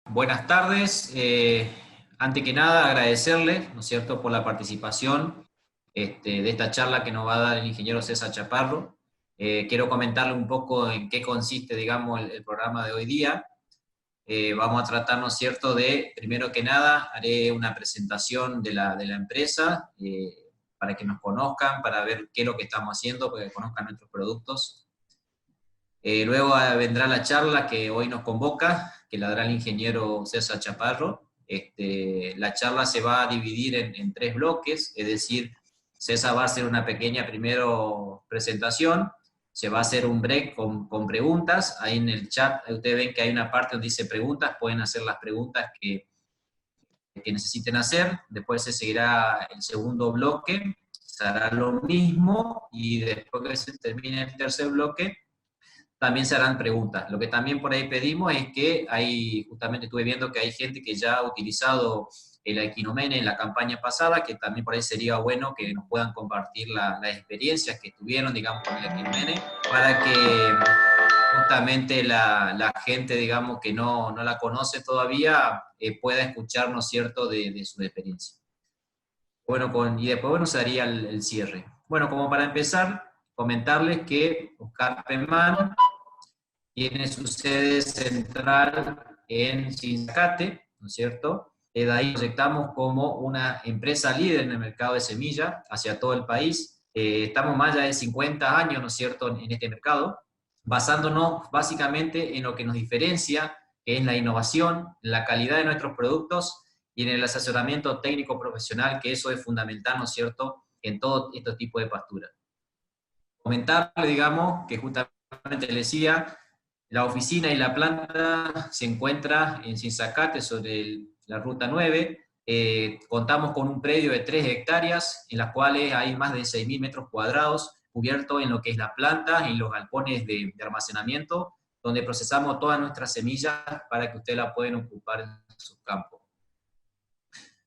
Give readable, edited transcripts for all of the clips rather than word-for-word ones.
Buenas tardes. Antes que nada, agradecerle, ¿no es cierto?, por la participación de esta charla que nos va a dar el ingeniero César Chaparro. Quiero comentarle un poco en qué consiste, digamos, el programa de hoy día. Vamos a tratar, ¿no es cierto?, primero que nada, haré una presentación de la empresa, para que nos conozcan, para ver qué es lo que estamos haciendo, para que conozcan nuestros productos. Luego vendrá la charla que hoy nos convoca, que la dará el ingeniero César Chaparro. La charla se va a dividir en tres bloques, es decir, César va a hacer una pequeña primero presentación, se va a hacer un break con preguntas. Ahí en el chat ustedes ven que hay una parte donde dice preguntas, pueden hacer las preguntas que necesiten hacer. Después se seguirá el segundo bloque, se hará lo mismo, y después que se termine el tercer bloque, también se harán preguntas. Lo que también por ahí pedimos es que justamente estuve viendo que hay gente que ya ha utilizado el Equinomene en la campaña pasada, que también por ahí sería bueno que nos puedan compartir las experiencias que tuvieron, digamos, con el Equinomene, para que justamente la gente, digamos, que no la conoce todavía, pueda escuchar, ¿no es cierto?, de su experiencia. Bueno, y después, bueno, se haría el cierre. Bueno, como para empezar, comentarles que Oscar Pemán tiene su sede central en Sinzacate, ¿no es cierto? De ahí proyectamos como una empresa líder en el mercado de semilla hacia todo el país. Estamos más allá de 50 años, ¿no es cierto?, en este mercado, basándonos básicamente en lo que nos diferencia, que es la innovación, la calidad de nuestros productos y en el asesoramiento técnico profesional, que eso es fundamental, ¿no es cierto?, en todo este tipo de pastura. Comentarle, digamos, que justamente le decía, la oficina y la planta se encuentra en Sinzacate, sobre la ruta 9. Contamos con un predio de 3 hectáreas, en las cuales hay más de 6.000 metros cuadrados, cubierto en lo que es la planta y los galpones de almacenamiento, donde procesamos todas nuestras semillas para que ustedes la puedan ocupar en su campo.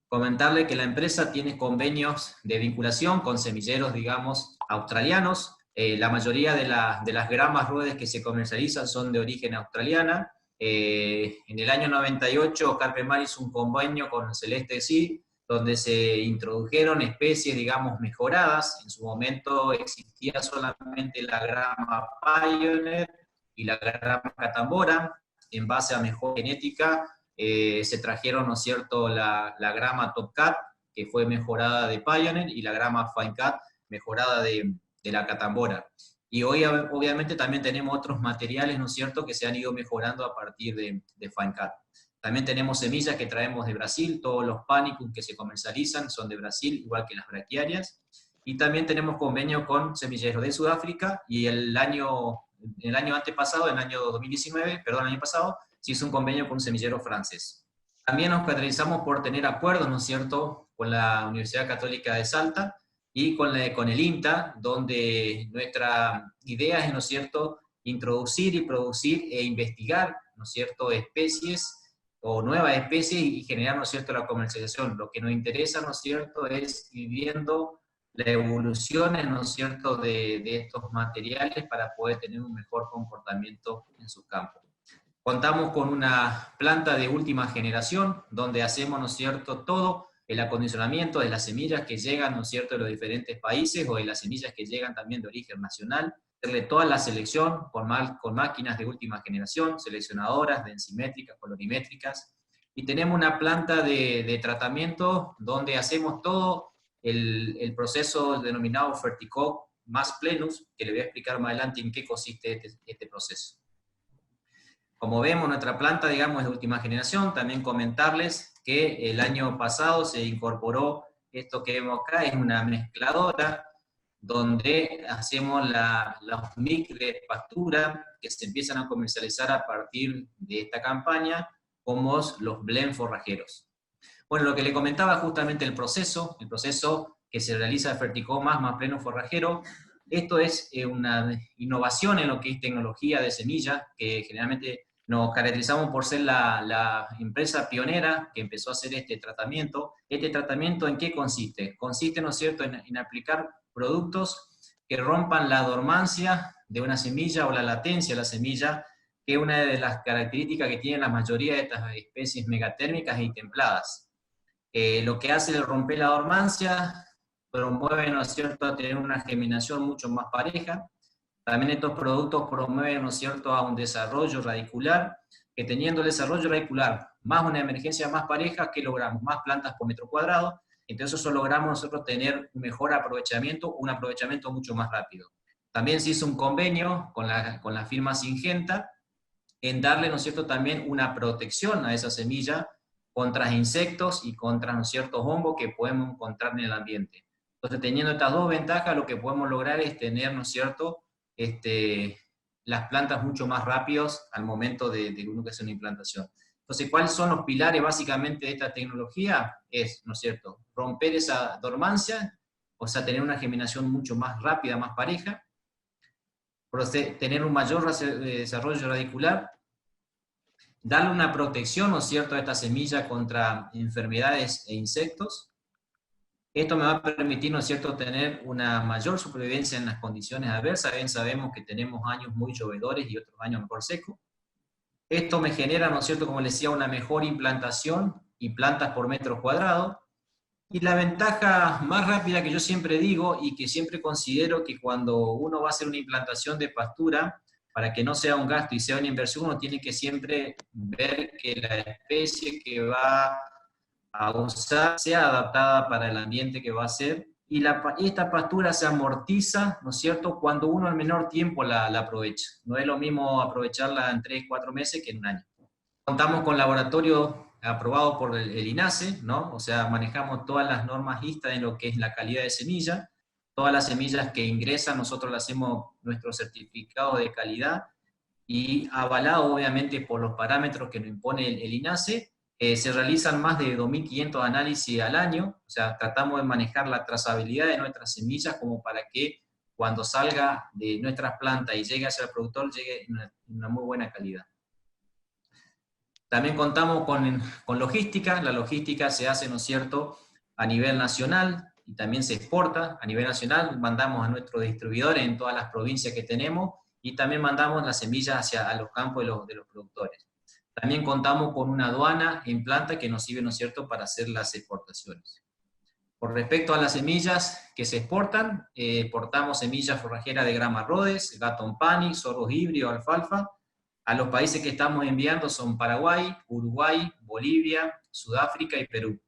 Comentarle que la empresa tiene convenios de vinculación con semilleros, digamos, australianos. La mayoría de las gramas ruedes que se comercializan son de origen australiana. En el año 98, Oscar Pemán hizo un convenio con Celeste Seed, donde se introdujeron especies, digamos, mejoradas. En su momento existía solamente la grama Pioneer y la grama Catambora. En base a mejor genética, se trajeron, ¿no es cierto?, la grama Top Cat, que fue mejorada de Pioneer, y la grama Fine Cat, mejorada de la Catambora. Y hoy, obviamente, también tenemos otros materiales, ¿no es cierto?, que se han ido mejorando a partir de Fine Cat. También tenemos semillas que traemos de Brasil, todos los Panicum que se comercializan son de Brasil, igual que las braquiarias. Y también tenemos convenio con semilleros de Sudáfrica, y el año antepasado, el año 2019, perdón, el año pasado, se hizo un convenio con un semillero francés. También nos caracterizamos por tener acuerdos, ¿no es cierto?, con la Universidad Católica de Salta y con el INTA, donde nuestra idea es, ¿no es cierto?, introducir y producir e investigar, ¿no es cierto?, especies o nuevas especies y generar, ¿no es cierto?, la comercialización. Lo que nos interesa, ¿no es cierto?, es ir viendo la evolución, ¿no es cierto?, de estos materiales para poder tener un mejor comportamiento en su campo. Contamos con una planta de última generación, donde hacemos, ¿no es cierto?, todo el acondicionamiento de las semillas que llegan, ¿no es cierto?, de los diferentes países, o de las semillas que llegan también de origen nacional, hacerle toda la selección con máquinas de última generación, seleccionadoras, densimétricas, colorimétricas, y tenemos una planta de tratamiento donde hacemos todo el proceso denominado Ferticoc más Plenus, que le voy a explicar más adelante en qué consiste este proceso. Como vemos, nuestra planta, digamos, es de última generación. También comentarles que el año pasado se incorporó esto que vemos acá, es una mezcladora, donde hacemos los mix de pastura que se empiezan a comercializar a partir de esta campaña, como los blend forrajeros. Bueno, lo que le comentaba justamente el proceso que se realiza de Ferticoc más Pleno Forrajero. Esto es una innovación en lo que es tecnología de semilla, que generalmente nos caracterizamos por ser la empresa pionera que empezó a hacer este tratamiento. ¿Este tratamiento en qué consiste? Consiste, ¿no es cierto?, en aplicar productos que rompan la dormancia de una semilla o la latencia de la semilla, que es una de las características que tienen la mayoría de estas especies megatérmicas y templadas. Lo que hace el romper la dormancia, promueve, ¿no es cierto?, a tener una germinación mucho más pareja. También estos productos promueven, ¿no es cierto?, a un desarrollo radicular, que teniendo el desarrollo radicular más una emergencia más pareja, que logramos más plantas por metro cuadrado, entonces eso logramos nosotros tener un mejor aprovechamiento, un aprovechamiento mucho más rápido. También se hizo un convenio con la firma Syngenta, en darle, ¿no es cierto?, también una protección a esa semilla contra insectos y contra, ¿no es cierto?, hongos que podemos encontrar en el ambiente. Entonces, teniendo estas dos ventajas, lo que podemos lograr es tener, ¿no es cierto?, las plantas mucho más rápidos al momento de uno que hace una implantación. Entonces, ¿cuáles son los pilares básicamente de esta tecnología? Es, ¿no es cierto?, romper esa dormancia, o sea, tener una germinación mucho más rápida, más pareja, tener un mayor desarrollo radicular, darle una protección, ¿no es cierto?, a esta semilla contra enfermedades e insectos. Esto me va a permitir, ¿no es cierto?, tener una mayor supervivencia en las condiciones adversas. Bien sabemos que tenemos años muy llovedores y otros años mejor secos. Esto me genera, ¿no es cierto?, como les decía, una mejor implantación y plantas por metro cuadrado. Y la ventaja más rápida que yo siempre digo y que siempre considero que cuando uno va a hacer una implantación de pastura, para que no sea un gasto y sea una inversión, uno tiene que siempre ver que la especie que va a usar sea adaptada para el ambiente que va a ser, y esta pastura se amortiza, ¿no es cierto?, cuando uno al menor tiempo la aprovecha. No es lo mismo aprovecharla en 3, 4 meses que en un año. Contamos con laboratorio aprobado por el INASE, ¿no? O sea, manejamos todas las normas ISTA en lo que es la calidad de semilla. Todas las semillas que ingresan, nosotros le hacemos nuestro certificado de calidad y avalado obviamente por los parámetros que nos impone el INASE. Se realizan más de 2.500 análisis al año, o sea, tratamos de manejar la trazabilidad de nuestras semillas como para que cuando salga de nuestras plantas y llegue hacia el productor, llegue en una muy buena calidad. También contamos con logística. La logística se hace, ¿no es cierto?, a nivel nacional y también se exporta a nivel nacional. Mandamos a nuestros distribuidores en todas las provincias que tenemos y también mandamos las semillas hacia los campos de los productores. También contamos con una aduana en planta que nos sirve, ¿no es cierto?, para hacer las exportaciones. Con respecto a las semillas que se exportan, exportamos semillas forrajeras de grama Rhodes, Gatton Panic, sorgos híbridos, alfalfa. A los países que estamos enviando son Paraguay, Uruguay, Bolivia, Sudáfrica y Perú.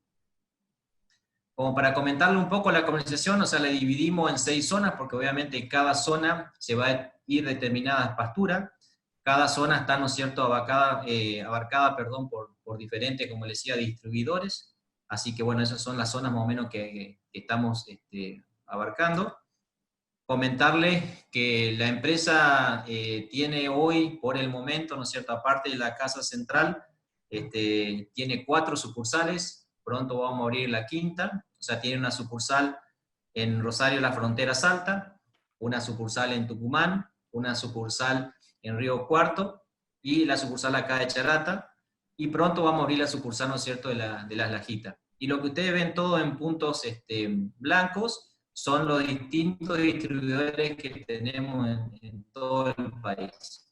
Como para comentarle un poco la comercialización, o sea, la dividimos en 6 zonas, porque obviamente cada zona se va a ir determinada pastura. Cada zona está, ¿no es cierto?, abarcada por diferentes, como les decía, distribuidores. Así que bueno, esas son las zonas más o menos que estamos abarcando. Comentarles que la empresa tiene hoy, por el momento, ¿no es cierto?, aparte de la casa central, tiene 4 sucursales, pronto vamos a abrir la quinta, o sea, tiene una sucursal en Rosario, la Frontera Salta, una sucursal en Tucumán, una sucursal en Río Cuarto, y la sucursal acá de Charata, y pronto vamos a abrir la sucursal, ¿no es cierto?, de Las Lajitas. Y lo que ustedes ven todo en puntos blancos, son los distintos distribuidores que tenemos en todo el país.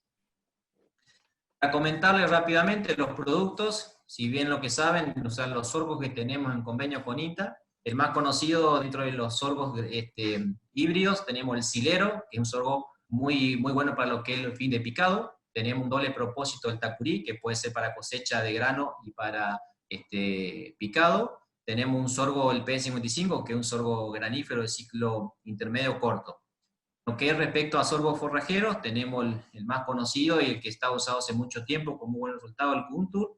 Para comentarles rápidamente los productos, si bien lo que saben, o sea, los sorgos que tenemos en convenio con INTA, el más conocido dentro de los sorgos híbridos, tenemos el silero, que es un sorgo muy, muy bueno para lo que es el fin de picado. Tenemos un doble propósito, el tacurí, que puede ser para cosecha de grano y para picado. Tenemos un sorgo, el P55, que es un sorgo granífero de ciclo intermedio corto. Lo que es respecto a sorbos forrajeros, tenemos el más conocido y el que está usado hace mucho tiempo con muy buen resultado, el Kuntur.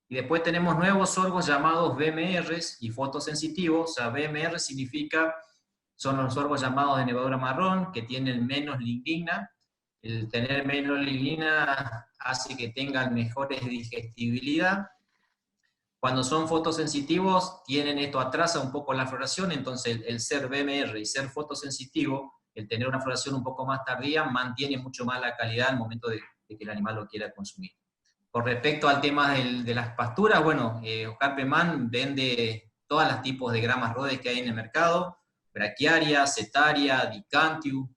Y después tenemos nuevos sorbos llamados BMRs y fotosensitivos. O sea, BMR son los sorbos llamados de nevadura marrón, que tienen menos lignina. El tener menos lignina hace que tengan mejores digestibilidad. Cuando son fotosensitivos, tienen esto, atrasa un poco la floración, entonces el ser BMR y ser fotosensitivo, el tener una floración un poco más tardía, mantiene mucho más la calidad al momento de que el animal lo quiera consumir. Con respecto al tema de las pasturas, bueno, Oscar Pemán vende todos los tipos de gramas Rhodes que hay en el mercado, brachiaria, setaria, dicantiu,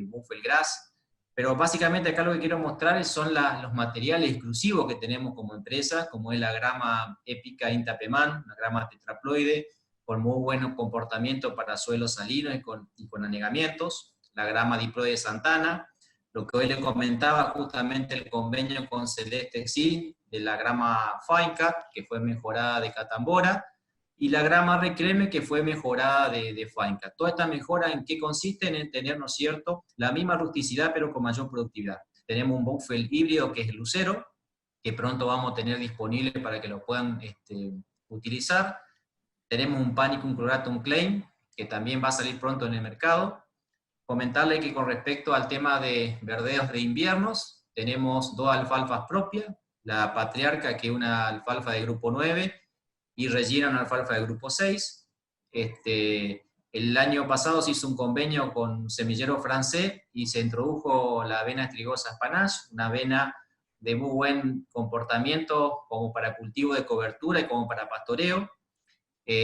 buffelgrass. Pero básicamente acá lo que quiero mostrar son los materiales exclusivos que tenemos como empresa, como es la grama épica Intapeman, una grama tetraploide, con muy buen comportamiento para suelos salinos y con anegamientos, la grama diploide Santana, lo que hoy le comentaba justamente el convenio con Celeste Exil de la grama Fine Cut, que fue mejorada de Catambora, y la grama Recreme, que fue mejorada de Fine Cut. Toda esta mejora, ¿en qué consiste? En tener, ¿no es cierto?, la misma rusticidad, pero con mayor productividad. Tenemos un Buckfield híbrido, que es el Lucero, que pronto vamos a tener disponible para que lo puedan utilizar. Tenemos un Panicum cloratum Claim, que también va a salir pronto en el mercado. Comentarle que con respecto al tema de verdeos de inviernos, tenemos dos alfalfas propias, la Patriarca, que es una alfalfa de grupo 9, y Regina, una alfalfa de grupo 6. El año pasado se hizo un convenio con semillero francés y se introdujo la avena estrigosa Panache, una avena de muy buen comportamiento como para cultivo de cobertura y como para pastoreo.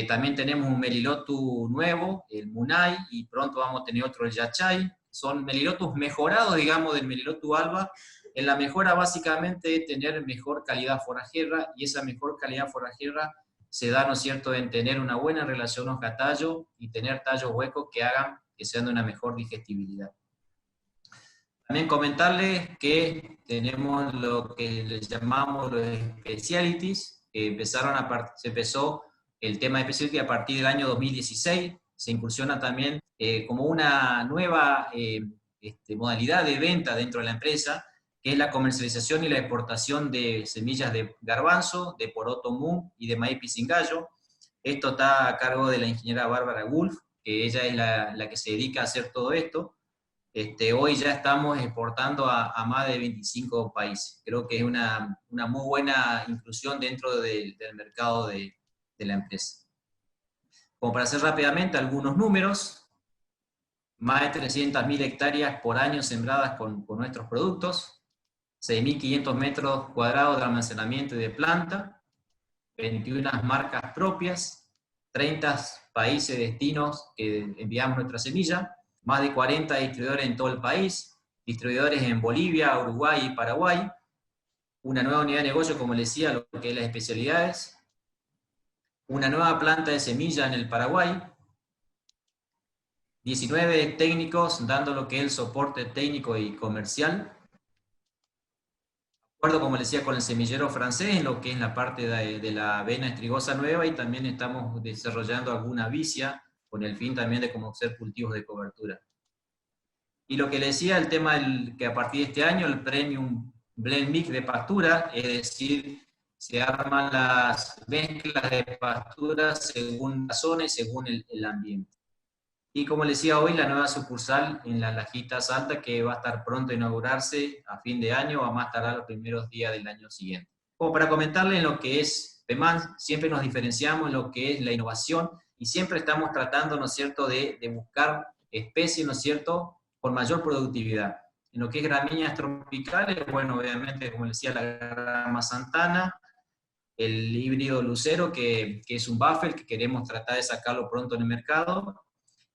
También tenemos un Melilotus nuevo, el Munay, y pronto vamos a tener otro, el Yachay. Son Melilotus mejorados, digamos, del Melilotus alba. En la mejora básicamente es tener mejor calidad forrajera, y esa mejor calidad forrajera se da, ¿no es cierto?, en tener una buena relación hoja-tallo y tener tallos huecos que hagan que sean de una mejor digestibilidad. También comentarles que tenemos lo que les llamamos los specialities, que se empezó el tema de specialty a partir del año 2016, se incursiona también como una nueva modalidad de venta dentro de la empresa, que es la comercialización y la exportación de semillas de garbanzo, de poroto mung y de maíz pisingallo. Esto está a cargo de la ingeniera Bárbara Wolf, que ella es la que se dedica a hacer todo esto. Hoy ya estamos exportando a más de 25 países. Creo que es una muy buena inclusión dentro del mercado de la empresa. Como para hacer rápidamente algunos números, más de 300.000 hectáreas por año sembradas con nuestros productos, 6.500 metros cuadrados de almacenamiento y de planta, 21 marcas propias, 30 países destinos que enviamos nuestra semilla, más de 40 distribuidores en todo el país, distribuidores en Bolivia, Uruguay y Paraguay, una nueva unidad de negocio, como les decía, lo que es las especialidades, una nueva planta de semilla en el Paraguay, 19 técnicos dando lo que es el soporte técnico y comercial, de acuerdo, como les decía, con el semillero francés, en lo que es la parte de la avena estrigosa nueva, y también estamos desarrollando alguna vicia, con el fin también de conocer cultivos de cobertura. Y lo que les decía, el tema que a partir de este año, el Premium Blend Mix de pastura, es decir, se arman las mezclas de pastura según la zona y según el ambiente. Y como les decía hoy, la nueva sucursal en la Lajita Salta, que va a estar pronto a inaugurarse a fin de año, o a más tardar los primeros días del año siguiente. Como para comentarles en lo que es PEMAN, siempre nos diferenciamos en lo que es la innovación, y siempre estamos tratando, ¿no es cierto?, de buscar especies, ¿no es cierto?, con mayor productividad. En lo que es gramíneas tropicales, bueno, obviamente, como les decía, la grama Santana, el híbrido Lucero, que es un buffer, que queremos tratar de sacarlo pronto en el mercado.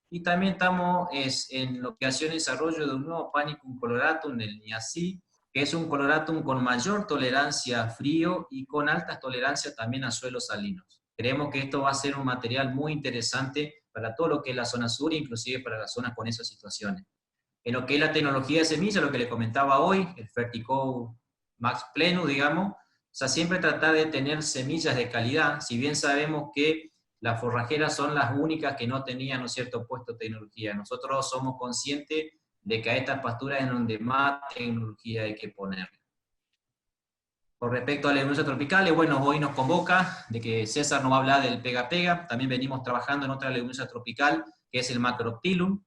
Y también estamos en lo que hace el desarrollo de un nuevo Panicum coloratum, el Niacin, que es un coloratum con mayor tolerancia a frío y con altas tolerancias también a suelos salinos. Creemos que esto va a ser un material muy interesante para todo lo que es la zona sur, inclusive para las zonas con esas situaciones. En lo que es la tecnología de semilla, lo que le comentaba hoy, el Fertico Max Plenus, digamos, o sea, siempre tratar de tener semillas de calidad, si bien sabemos que las forrajeras son las únicas que no tenían, ¿no es cierto?, puesto tecnología. Nosotros somos conscientes de que a estas pasturas es donde más tecnología hay que poner. Con respecto a las leguminosas tropicales, bueno, hoy nos convoca de que César nos va a hablar del pega-pega. También venimos trabajando en otra leguminosa tropical, que es el Macroptilum.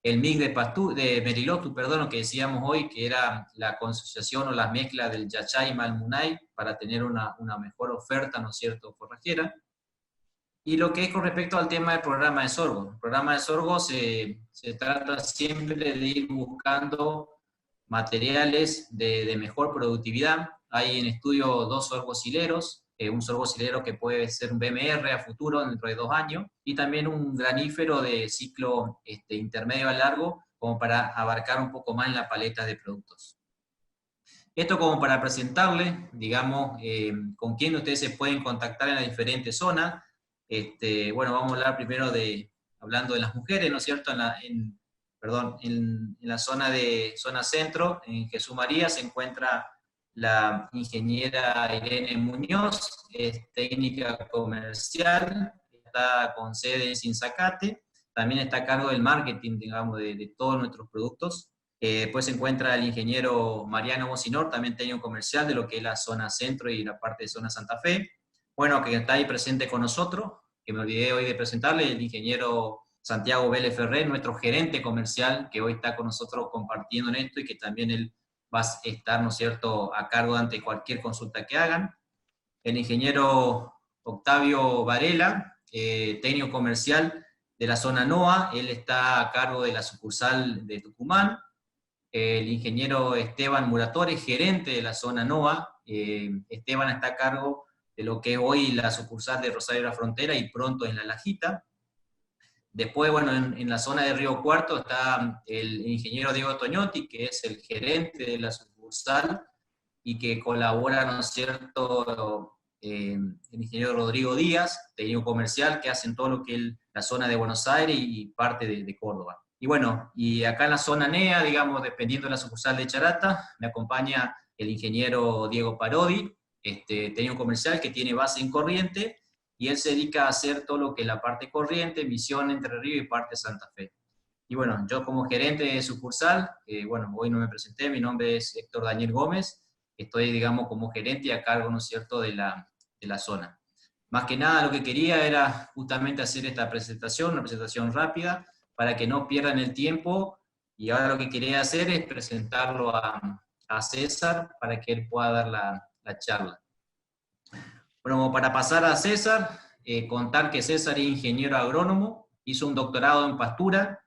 El mix de Melilotus, perdón, lo que decíamos hoy, que era la consociación o la mezcla del Yachay y Malmunay para tener una mejor oferta, ¿no es cierto?, forrajera. Y lo que es con respecto al tema del programa de sorgo. El programa de sorgo se trata siempre de ir buscando materiales de mejor productividad. Hay en estudio dos sorgosileros, un sorgosilero que puede ser un BMR a futuro dentro de 2 años, y también un granífero de ciclo intermedio a largo, como para abarcar un poco más en la paleta de productos. Esto como para presentarle, digamos, con quién ustedes se pueden contactar en las diferentes zonas. Bueno, vamos a hablar primero hablando de las mujeres, ¿no es cierto? En la zona centro, en Jesús María, se encuentra la ingeniera Irene Muñoz, es técnica comercial, está con sede en Sinzacate, también está a cargo del marketing, digamos, de todos nuestros productos. Después se encuentra el ingeniero Mariano Mosinor, también técnico comercial de lo que es la zona centro y la parte de zona Santa Fe. Bueno, que está ahí presente con nosotros, que me olvidé hoy de presentarle, el ingeniero Santiago Vélez Ferrer, nuestro gerente comercial, que hoy está con nosotros compartiendo en esto y que también él va a estar, ¿no es cierto?, a cargo ante cualquier consulta que hagan. El ingeniero Octavio Varela, técnico comercial de la zona NOA, él está a cargo de la sucursal de Tucumán. El ingeniero Esteban Muratore, gerente de la zona NOA. Esteban está a cargo de lo que es hoy la sucursal de Rosario de la Frontera y pronto en La Lajita. Después, bueno, en la zona de Río Cuarto está el ingeniero Diego Toñotti, que es el gerente de la sucursal y que colabora, ¿no es cierto?, el ingeniero Rodrigo Díaz, técnico comercial, que hacen todo lo que es la zona de Buenos Aires y parte de Córdoba. Y bueno, y acá en la zona NEA, digamos, dependiendo de la sucursal de Charata, me acompaña el ingeniero Diego Parodi, técnico comercial que tiene base en Corriente, y él se dedica a hacer todo lo que es la parte Corriente, Misión, Entre Ríos y parte Santa Fe. Y bueno, yo como gerente de sucursal, bueno, hoy no me presenté, mi nombre es Héctor Daniel Gómez, estoy, digamos, como gerente y a cargo, ¿no es cierto?, de la zona. Más que nada lo que quería era justamente hacer esta presentación, una presentación rápida, para que no pierdan el tiempo, y ahora lo que quería hacer es presentarlo a César para que él pueda dar la charla. Bueno, para pasar a César, contar que César es ingeniero agrónomo, hizo un doctorado en pastura,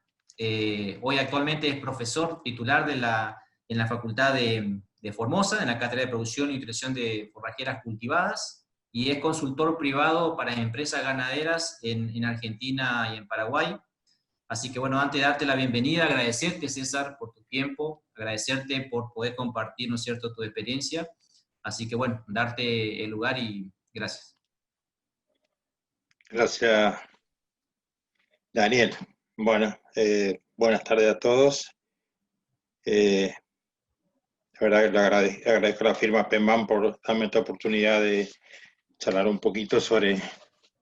hoy actualmente es profesor titular en la Facultad de Formosa, en la Cátedra de Producción y Nutrición de Forrajeras Cultivadas, y es consultor privado para empresas ganaderas en Argentina y en Paraguay. Así que bueno, antes de darte la bienvenida, agradecerte, César, por tu tiempo, agradecerte por poder compartir, ¿no es cierto?, tu experiencia. Así que bueno, darte el lugar y gracias. Gracias, Daniel. Bueno, buenas tardes a todos. La verdad que le agradezco a la firma Penman por darme esta oportunidad de charlar un poquito sobre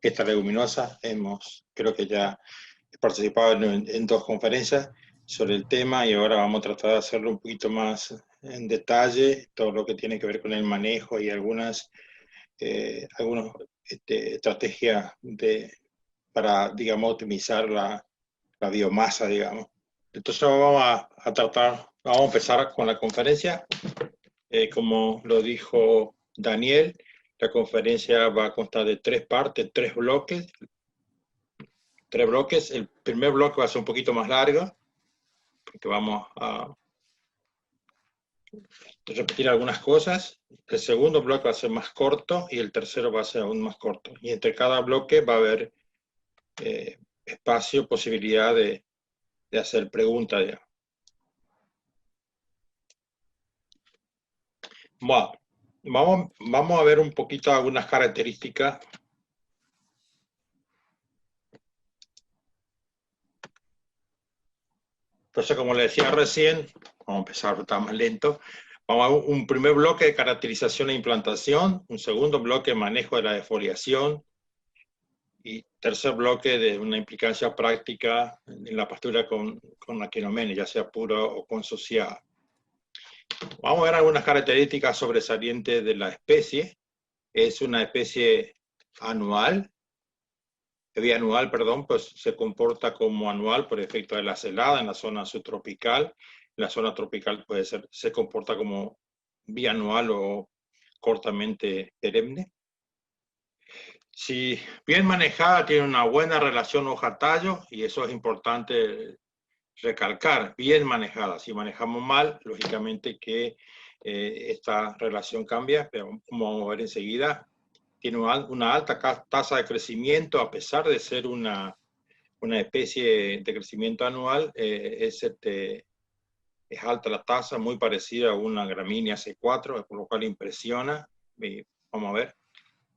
esta leguminosa. Creo que ya he participado en 2 conferencias sobre el tema y ahora vamos a tratar de hacerlo un poquito más en detalle, todo lo que tiene que ver con el manejo y algunas estrategias para, digamos, optimizar la biomasa, digamos. Entonces vamos vamos a empezar con la conferencia. Como lo dijo Daniel, la conferencia va a constar de 3 partes, 3 bloques. 3 bloques. El primer bloque va a ser un poquito más largo, porque vamos a repetir algunas cosas. El segundo bloque va a ser más corto y el tercero va a ser aún más corto. Y entre cada bloque va a haber espacio, posibilidad de hacer preguntas, digamos. Bueno, vamos a ver un poquito algunas características. Entonces, como le decía recién, vamos a empezar, está más lento. Vamos a ver un primer bloque de caracterización e implantación, un segundo bloque de manejo de la defoliación y tercer bloque de una implicancia práctica en la pastura con Aquinomene, ya sea pura o consociada. Vamos a ver algunas características sobresalientes de la especie. Es una especie anual, bianual, perdón, pues se comporta como anual por efecto de la helada en la zona subtropical. En la zona tropical se comporta como bianual o cortamente perenne. Si bien manejada, tiene una buena relación hoja-tallo, y eso es importante recalcar, bien manejada. Si manejamos mal, lógicamente que esta relación cambia, pero como vamos a ver enseguida, tiene una alta tasa de crecimiento a pesar de ser una una especie de crecimiento anual, es alta la tasa, muy parecida a una gramínea C4, por lo cual impresiona. Vamos a ver.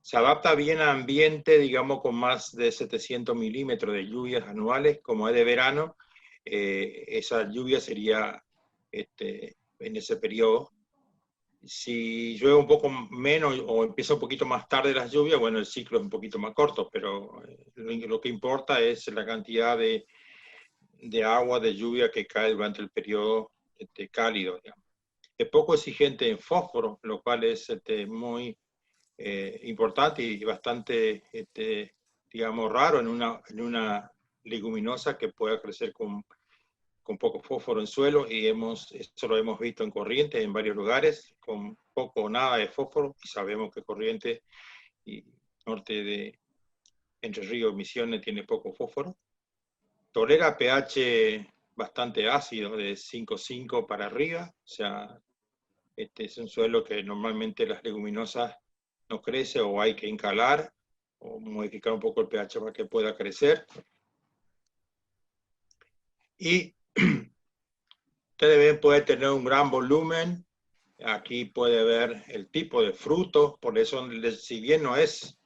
Se adapta bien a ambiente, digamos, con más de 700 milímetros de lluvias anuales, como es de verano. Esa lluvia sería en ese periodo. Si llueve un poco menos o empieza un poquito más tarde las lluvias, bueno, el ciclo es un poquito más corto, pero lo que importa es la cantidad de agua, de lluvia que cae durante el periodo cálido, digamos. Es poco exigente en fósforo, lo cual es muy importante y bastante, digamos, raro en una leguminosa que pueda crecer con poco fósforo en suelo, y eso lo hemos visto en Corrientes en varios lugares, con poco o nada de fósforo, y sabemos que Corrientes y norte de Entre Ríos, Misiones, tiene poco fósforo. Tolera pH bastante ácido, de 5,5 para arriba, o sea, es un suelo que normalmente las leguminosas no crecen, o hay que encalar o modificar un poco el pH para que pueda crecer. Y ustedes ven, puede tener un gran volumen. Aquí puede ver el tipo de fruto, por eso, si bien no es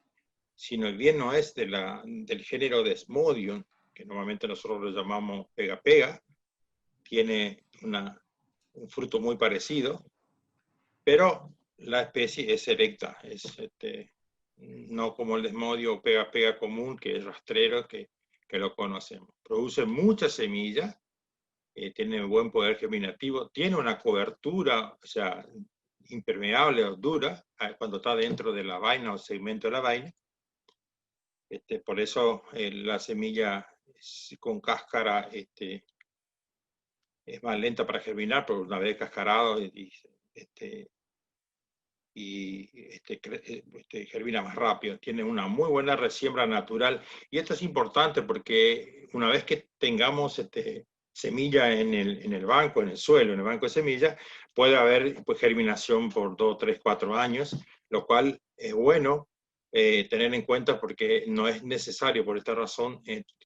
del género Desmodium, que normalmente nosotros lo llamamos pega-pega, tiene un fruto muy parecido, pero la especie es selecta, no como el Desmodio o pega-pega común, que es rastrero, que lo conocemos. Produce muchas semillas, tiene buen poder germinativo, tiene una cobertura, o sea, impermeable o dura, cuando está dentro de la vaina o segmento de la vaina. Por eso la semilla con cáscara es más lenta para germinar, pero una vez cascarado germina más rápido. Tiene una muy buena resiembra natural, y esto es importante porque una vez que tengamos semilla en el banco, en el suelo, en el banco de semillas, puede haber germinación por 2, 3, 4 años, lo cual es bueno tener en cuenta, porque no es necesario, por esta razón,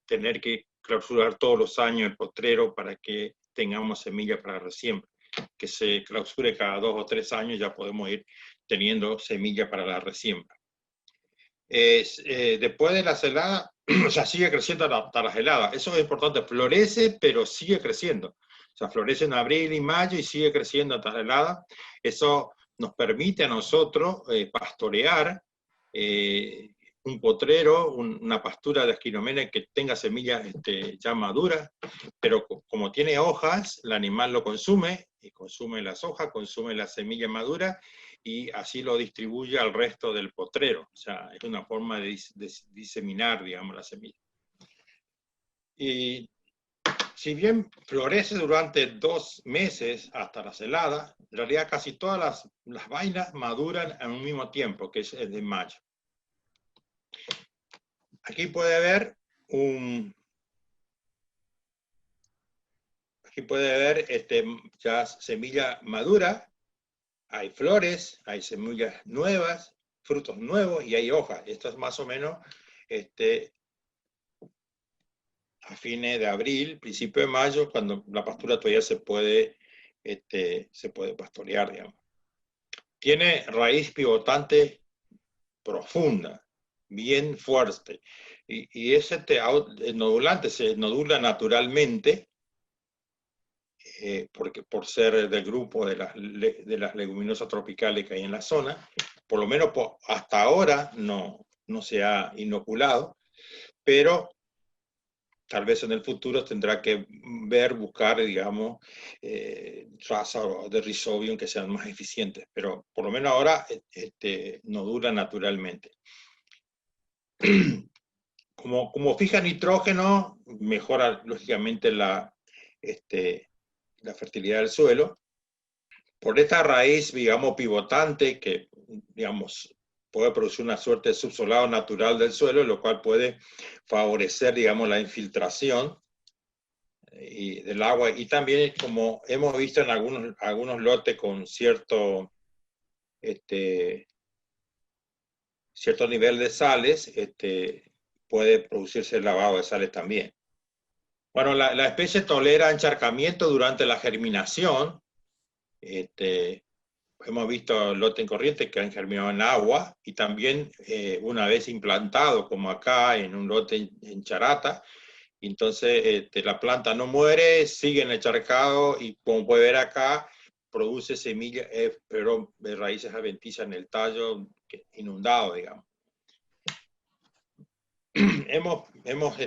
tener que clausurar todos los años el potrero para que tengamos semilla para resiembra. Que se clausure cada 2 o 3 años, ya podemos ir teniendo semilla para la resiembra. Después de las heladas, o sea, sigue creciendo hasta las heladas. Eso es importante, florece, pero sigue creciendo. O sea, florece en abril y mayo y sigue creciendo hasta las heladas. Eso nos permite a nosotros pastorear un potrero, una pastura de Ascinomene que tenga semillas ya maduras, pero como tiene hojas, el animal lo consume, y consume las hojas, consume la semilla madura, y así lo distribuye al resto del potrero. O sea, es una forma de diseminar, digamos, la semilla. Y si bien florece durante 2 meses hasta las heladas, en realidad casi todas las vainas maduran en un mismo tiempo, que es el de mayo. Aquí puede ver ya semilla madura, hay flores, hay semillas nuevas, frutos nuevos y hay hojas. Esto es más o menos a fines de abril, principio de mayo, cuando la pastura todavía se puede pastorear, digamos. Tiene raíz pivotante profunda, bien fuerte, y es nodulante, se nodula naturalmente, porque por ser del grupo de las leguminosas tropicales que hay en la zona, por lo menos hasta ahora no se ha inoculado, pero tal vez en el futuro tendrá que buscar, digamos, razas de Rhizobium que sean más eficientes, pero por lo menos ahora nodula naturalmente. Como fija nitrógeno, mejora lógicamente la fertilidad del suelo. Por esta raíz, digamos, pivotante, que, digamos, puede producir una suerte de subsolado natural del suelo, lo cual puede favorecer, digamos, la infiltración del agua, y también, como hemos visto en algunos lotes con cierto nivel de sales, puede producirse el lavado de sales también. Bueno, la especie tolera encharcamiento durante la germinación. Hemos visto lote en corriente que han germinado en agua y también una vez implantado, como acá en un lote en charata. Entonces la planta no muere, sigue en el encharcado y como puede ver acá, produce semillas, pero de raíces adventicias en el tallo inundado, digamos. hemos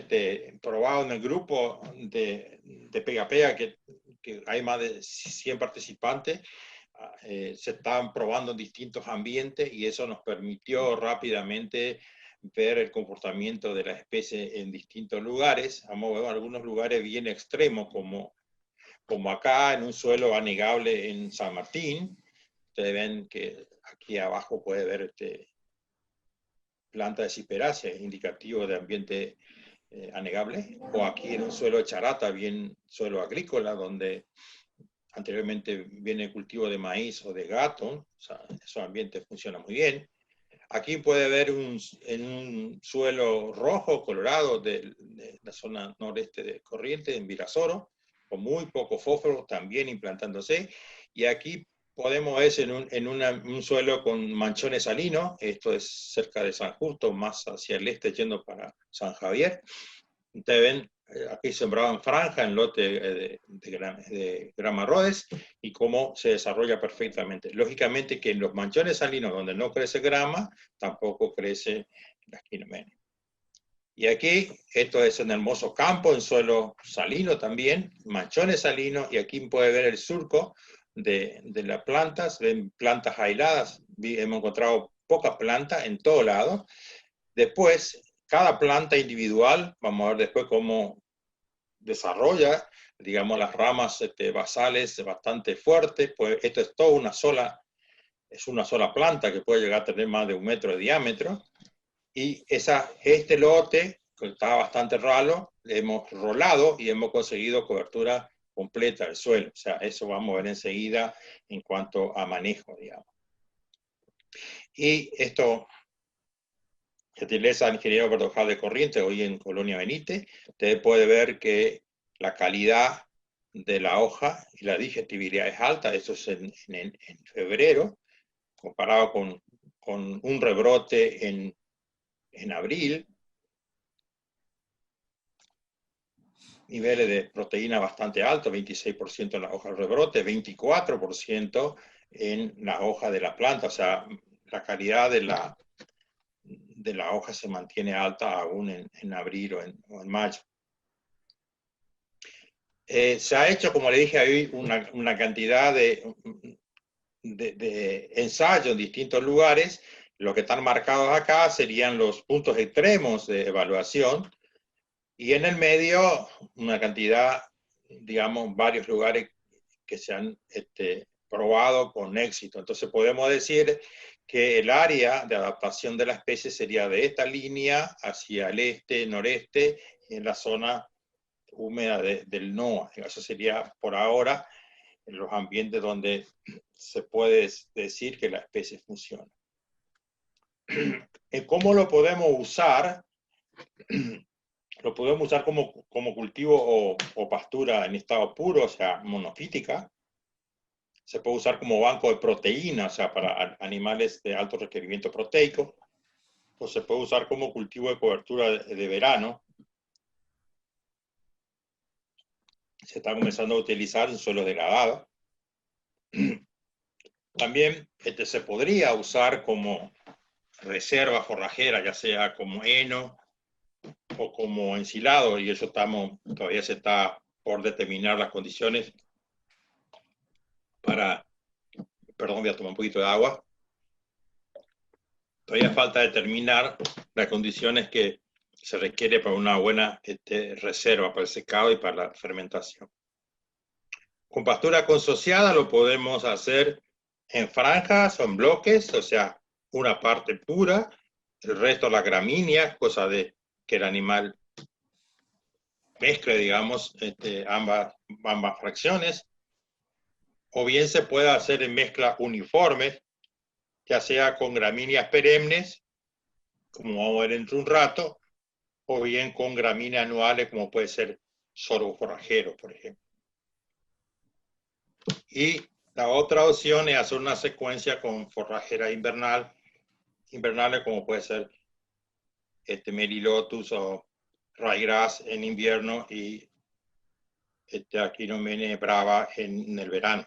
probado en el grupo de Pega Pega, que hay más de 100 participantes, se estaban probando en distintos ambientes y eso nos permitió rápidamente ver el comportamiento de la especie en distintos lugares. Vamos a ver algunos lugares bien extremos, como acá en un suelo anegable en San Martín. Ustedes ven que aquí abajo puede ver planta de ciperácea, indicativo de ambiente anegable, o aquí en un suelo de charata, bien suelo agrícola, donde anteriormente viene el cultivo de maíz o de gato, o sea, esos ambientes funcionan muy bien. Aquí puede ver en un suelo rojo, colorado, de la zona noreste de Corrientes, en Virasoro, con muy poco fósforo, también implantándose. Y aquí podemos ver en un suelo con manchones salinos, esto es cerca de San Justo, más hacia el este, yendo para San Javier. Ustedes ven, aquí sembrado en franja, en lote de grama Rhodes, y cómo se desarrolla perfectamente. Lógicamente que en los manchones salinos, donde no crece grama, tampoco crece la Schinomene. Y aquí, esto es un hermoso campo, en suelo salino también, manchones salinos, y aquí puede ver el surco de las plantas, ven plantas aisladas, hemos encontrado pocas plantas en todo lado. Después, cada planta individual, vamos a ver después cómo desarrolla, digamos, las ramas basales bastante fuertes, pues esto es toda es una sola planta que puede llegar a tener más de 1 metro de diámetro, y este lote, que estaba bastante ralo, le hemos rolado y hemos conseguido cobertura completa del suelo. O sea, eso vamos a ver enseguida en cuanto a manejo, digamos. Y esto, gentileza ingeniero Carvajal de Corrientes, hoy en Colonia Benítez, usted puede ver que la calidad de la hoja y la digestibilidad es alta, eso es en febrero, comparado con un rebrote en abril. Niveles de proteína bastante altos, 26% en la hoja del rebrote, 24% en la hoja de la planta, o sea, la calidad de la hoja se mantiene alta aún en abril o en mayo. Se ha hecho, como le dije ahí, una cantidad de ensayos en distintos lugares. Lo que están marcados acá serían los puntos extremos de evaluación, y en el medio una cantidad, digamos, varios lugares que se han probado con éxito. Entonces podemos decir que el área de adaptación de la especie sería de esta línea hacia el este, noreste, en la zona húmeda del NOA. Eso sería por ahora en los ambientes donde se puede decir que la especie funciona. ¿Cómo lo podemos usar? Lo podemos usar como cultivo o pastura en estado puro, o sea, monofítica. Se puede usar como banco de proteína, o sea, para animales de alto requerimiento proteico. O se puede usar como cultivo de cobertura de verano. Se está comenzando a utilizar en suelo degradado. También se podría usar como reserva forrajera, ya sea como heno o como ensilado, y eso todavía se está por determinar las condiciones para, perdón, voy a tomar un poquito de agua. Todavía falta determinar las condiciones que se requiere para una buena reserva, para el secado y para la fermentación. Con pastura consociada lo podemos hacer en franjas o en bloques, o sea, una parte pura, el resto la gramínea, cosa de que el animal mezcle, digamos, ambas fracciones. O bien se puede hacer en mezcla uniforme, ya sea con gramíneas perennes, como vamos a ver dentro de un rato, o bien con gramíneas anuales, como puede ser sorgo forrajero, por ejemplo. Y la otra opción es hacer una secuencia con forrajera invernales como puede ser Melilotus o ryegrass en invierno y Aquinomene brava en el verano.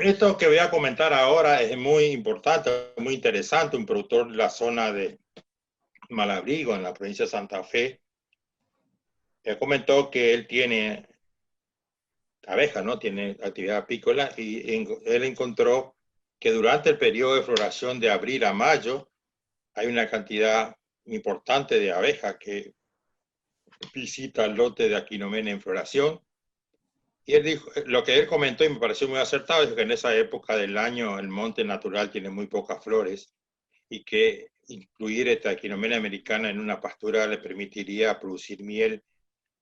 Esto que voy a comentar ahora es muy importante, muy interesante. Un productor de la zona de Malabrigo, en la provincia de Santa Fe, comentó que él tiene abejas, ¿no? Tiene actividad apícola y él encontró que durante el periodo de floración de abril a mayo hay una cantidad importante de abejas que visita el lote de Aquinomene en floración. Y él dijo, lo que él comentó y me pareció muy acertado, es que en esa época del año el monte natural tiene muy pocas flores y que incluir esta Aquinomene americana en una pastura le permitiría producir miel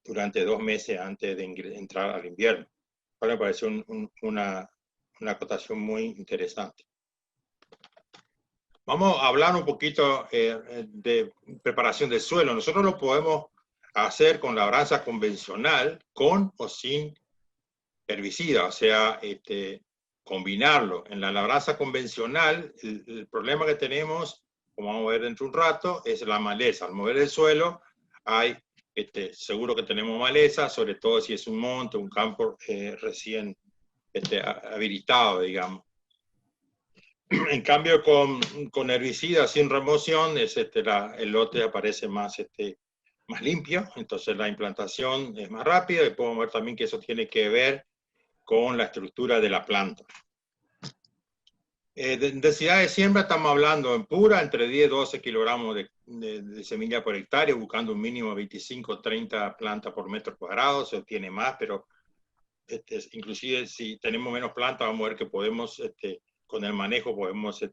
durante 2 meses antes de entrar al invierno. Ahora me pareció una acotación muy interesante. Vamos a hablar un poquito de preparación del suelo. Nosotros lo podemos hacer con labranza convencional, con o sin herbicida, o sea, combinarlo. En la labranza convencional, el problema que tenemos, como vamos a ver dentro de un rato, es la maleza. Al mover el suelo, hay, seguro que tenemos maleza, sobre todo si es un monte, un campo recién habilitado, digamos. En cambio, con herbicida sin remoción, el lote aparece más limpio, entonces la implantación es más rápida y podemos ver también que eso tiene que ver con la estructura de la planta. De densidad de siembra estamos hablando en pura entre 10 y 12 kilogramos de semilla por hectárea, buscando un mínimo de 25 30 plantas por metro cuadrado. Se obtiene más, pero inclusive si tenemos menos plantas, vamos a ver que podemos, con el manejo podemos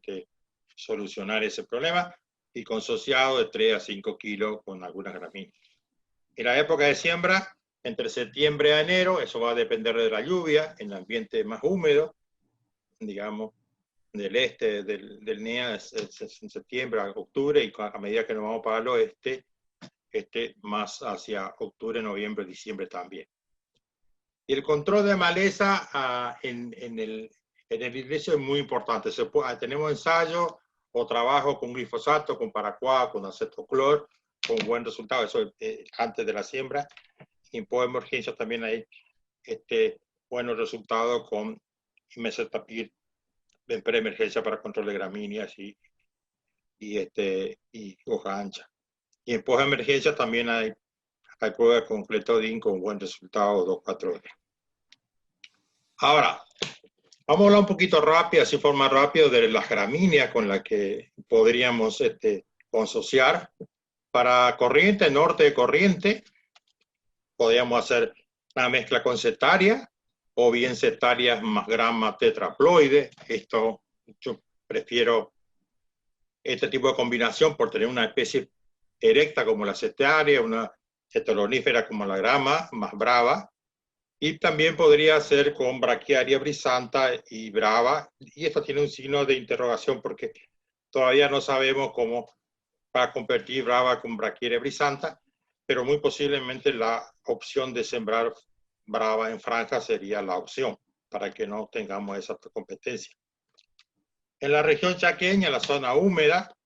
solucionar ese problema, y consociado de 3 a 5 kilos con algunas gramíneas. En la época de siembra, entre septiembre a enero, eso va a depender de la lluvia, en el ambiente más húmedo, digamos, del este del NEA es en septiembre a octubre, y a medida que nos vamos para el oeste, más hacia octubre, noviembre, diciembre también. Y el control de maleza en el inicio es muy importante. Tenemos ensayo o trabajo con glifosato, con paraquat, con acetoclor, con buen resultado, eso antes de la siembra. Y en emergencia también hay buenos resultados con mesotapir en preemergencia para control de gramíneas y hoja ancha. Y en postemergencia también hay pruebas con cletodin con buen resultado 2,4-D. Ahora, vamos a hablar un poquito rápido, así forma rápido, de las gramíneas con las que podríamos consociar. Para corriente, norte de corriente, podríamos hacer una mezcla con setaria, o bien setarias más grama tetraploide. Esto, yo prefiero este tipo de combinación por tener una especie erecta como la setaria, una heteronífera como la grama más brava, y también podría ser con braquiaria brisanta y brava, y esto tiene un signo de interrogación porque todavía no sabemos cómo va a competir brava con braquiaria brisanta, pero muy posiblemente la opción de sembrar brava en franja sería la opción para que no tengamos esa competencia. En la región chaqueña, la zona húmeda,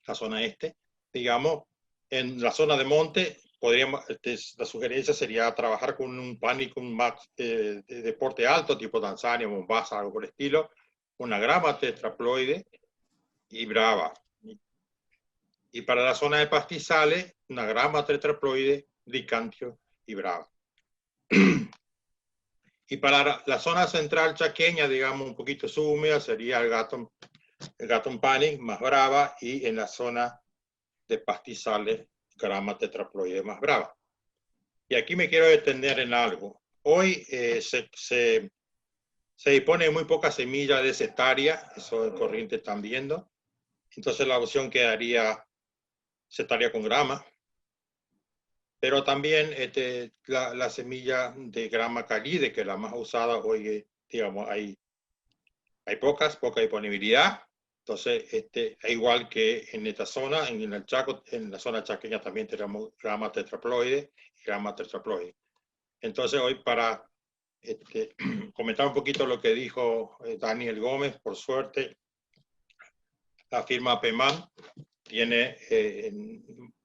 la zona este, digamos, en la zona de monte, podríamos, la sugerencia sería trabajar con un pánico de porte alto, tipo Tanzania, Mombasa, algo por el estilo, una grama tetraploide y brava. Y para la zona de pastizales, una grama tetraploide, dicantio y brava. Y para la zona central chaqueña, digamos, un poquito subhúmeda, sería el Gatton Panic más brava, y en la zona de pastizales, grama tetraploide más brava. Y aquí me quiero detener en algo. Hoy se dispone de muy poca semilla de setaria, eso en corriente están viendo. Entonces la opción quedaría setaria con grama. Pero también la semilla de grama calide, que es la más usada hoy, digamos, hay poca disponibilidad. Entonces, igual que en esta zona, en el Chaco, en la zona chaqueña también tenemos grama tetraploide y grama tetraploide. Entonces, hoy para comentar un poquito lo que dijo Daniel Gómez, por suerte, la firma PEMAN tiene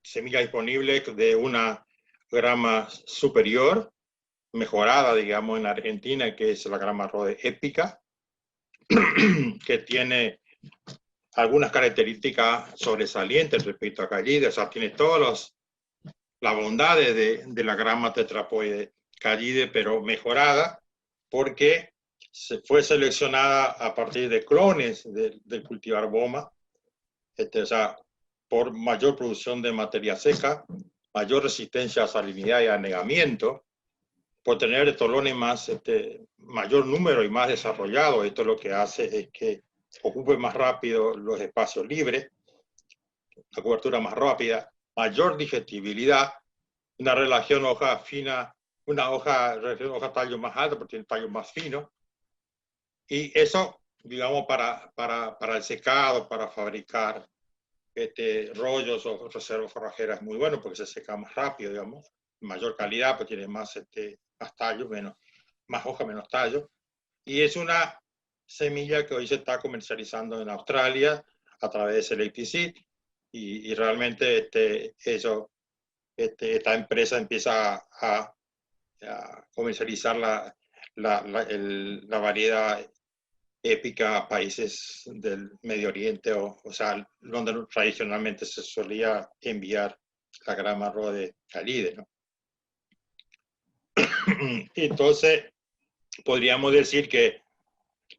semilla disponible de una grama superior, mejorada, digamos, en Argentina, que es la grama Rode épica, que tiene algunas características sobresalientes respecto a Callide, o sea, tiene todas las bondades de la grama tetrapoide Callide, pero mejorada, porque fue seleccionada a partir de clones del cultivar Boma, o sea, por mayor producción de materia seca, mayor resistencia a salinidad y anegamiento, por tener estolones más, mayor número y más desarrollado. Esto lo que hace es que ocupe más rápido los espacios libres, la cobertura más rápida, mayor digestibilidad, una relación hoja fina, una hoja tallo más alto porque tiene tallo más fino. Y eso, digamos, para el secado, para fabricar rollos o reservas forrajeras es muy bueno porque se seca más rápido, digamos, mayor calidad, porque tiene más, más tallo, más hoja, menos tallo. Y es una semilla que hoy se está comercializando en Australia a través de Selecticid, y realmente esta empresa empieza a comercializar la variedad épica a países del Medio Oriente, o sea, donde tradicionalmente se solía enviar la grama Rode Callide, ¿no? Entonces, podríamos decir que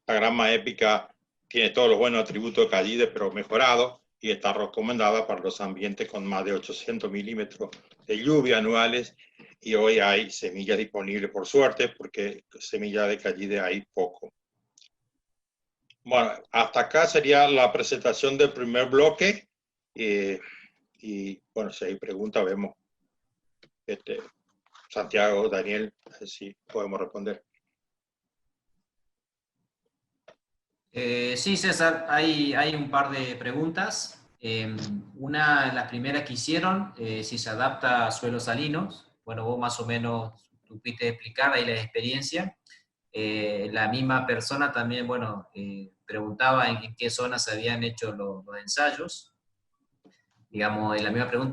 la grama épica tiene todos los buenos atributos de Callide, pero mejorado, y está recomendada para los ambientes con más de 800 milímetros de lluvia anuales, y hoy hay semillas disponibles, por suerte, porque semillas de Callide hay poco. Bueno, hasta acá sería la presentación del primer bloque, y bueno, si hay preguntas, vemos. Santiago, Daniel, si podemos responder. Sí, César, hay un par de preguntas. Una de las primeras que hicieron, si se adapta a suelos salinos. Bueno, vos más o menos supiste explicar ahí la experiencia. La misma persona también, bueno, preguntaba en qué zonas se habían hecho los ensayos. Digamos,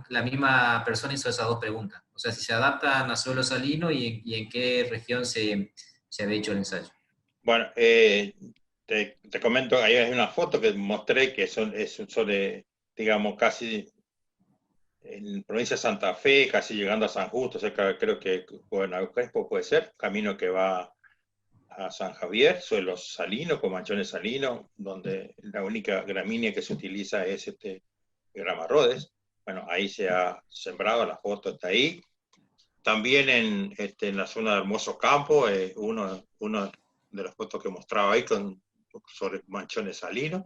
la misma persona hizo esas dos preguntas. O sea, si se adaptan a suelo salino y en qué región se había hecho el ensayo. Bueno, te comento, ahí hay una foto que mostré que es un sol, digamos, casi en provincia de Santa Fe, casi llegando a San Justo, cerca, creo que Buenaventura Crespo puede ser, camino que va a San Javier, suelos salinos, con manchones salinos, donde la única gramínea que se utiliza es grama Rhodes. Bueno, ahí se ha sembrado, la foto está ahí. También en la zona de Hermoso Campo, uno de las fotos que mostraba ahí sobre manchones salinos,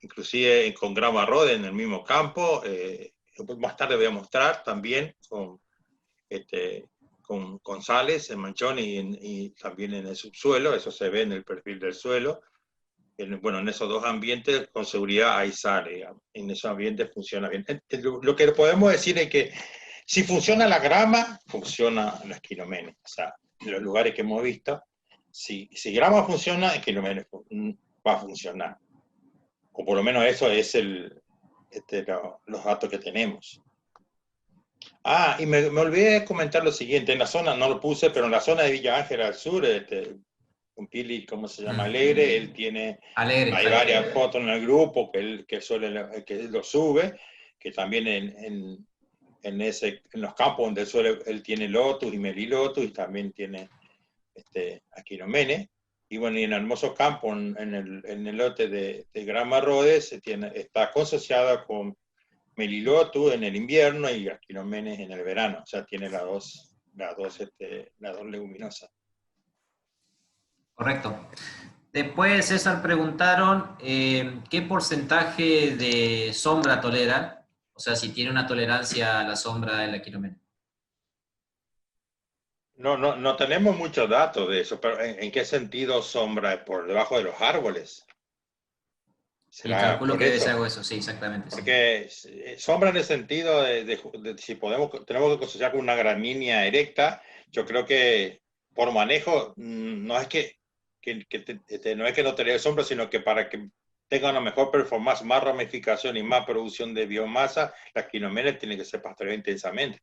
inclusive con grama Rhodes en el mismo campo. Más tarde voy a mostrar también con sales en manchón y también en el subsuelo. Eso se ve en el perfil del suelo. Bueno, en esos dos ambientes con seguridad hay sal, digamos. En esos ambientes funciona bien. Lo que podemos decir es que si funciona la grama, funciona la Schilomenes. O sea, en los lugares que hemos visto, si grama funciona, Schilomenes va a funcionar. O por lo menos eso es los datos que tenemos. Ah, y me olvidé de comentar lo siguiente. En la zona, no lo puse, pero en la zona de Villa Ángela al sur, con Pili, ¿cómo se llama? Alegre, él tiene, Alegre, hay varias fotos en el grupo que lo sube, que también en los campos donde él tiene lotus y melilotus, y también tiene Aquilomenes. Y bueno, y en Hermoso Campo, en el lote de grama Rhodes, está asociada con melilotus en el invierno y Aquilomenes en el verano. O sea, tiene las dos leguminosas. Correcto. Después, César, preguntaron qué porcentaje de sombra tolera, o sea, si tiene una tolerancia a la sombra del Aquilomenes. No tenemos muchos datos de eso, pero ¿en qué sentido sombra? ¿Por debajo de los árboles? Y Será calculo por que debe ser eso. algo de eso, sí, exactamente, sí. Porque sombra en el sentido de si tenemos que cosechar con una gramínea erecta, yo creo que por manejo no es no es que no tener sombra, sino que para que tenga una mejor performance, más ramificación y más producción de biomasa, la quinomene tiene que ser pastoreada intensamente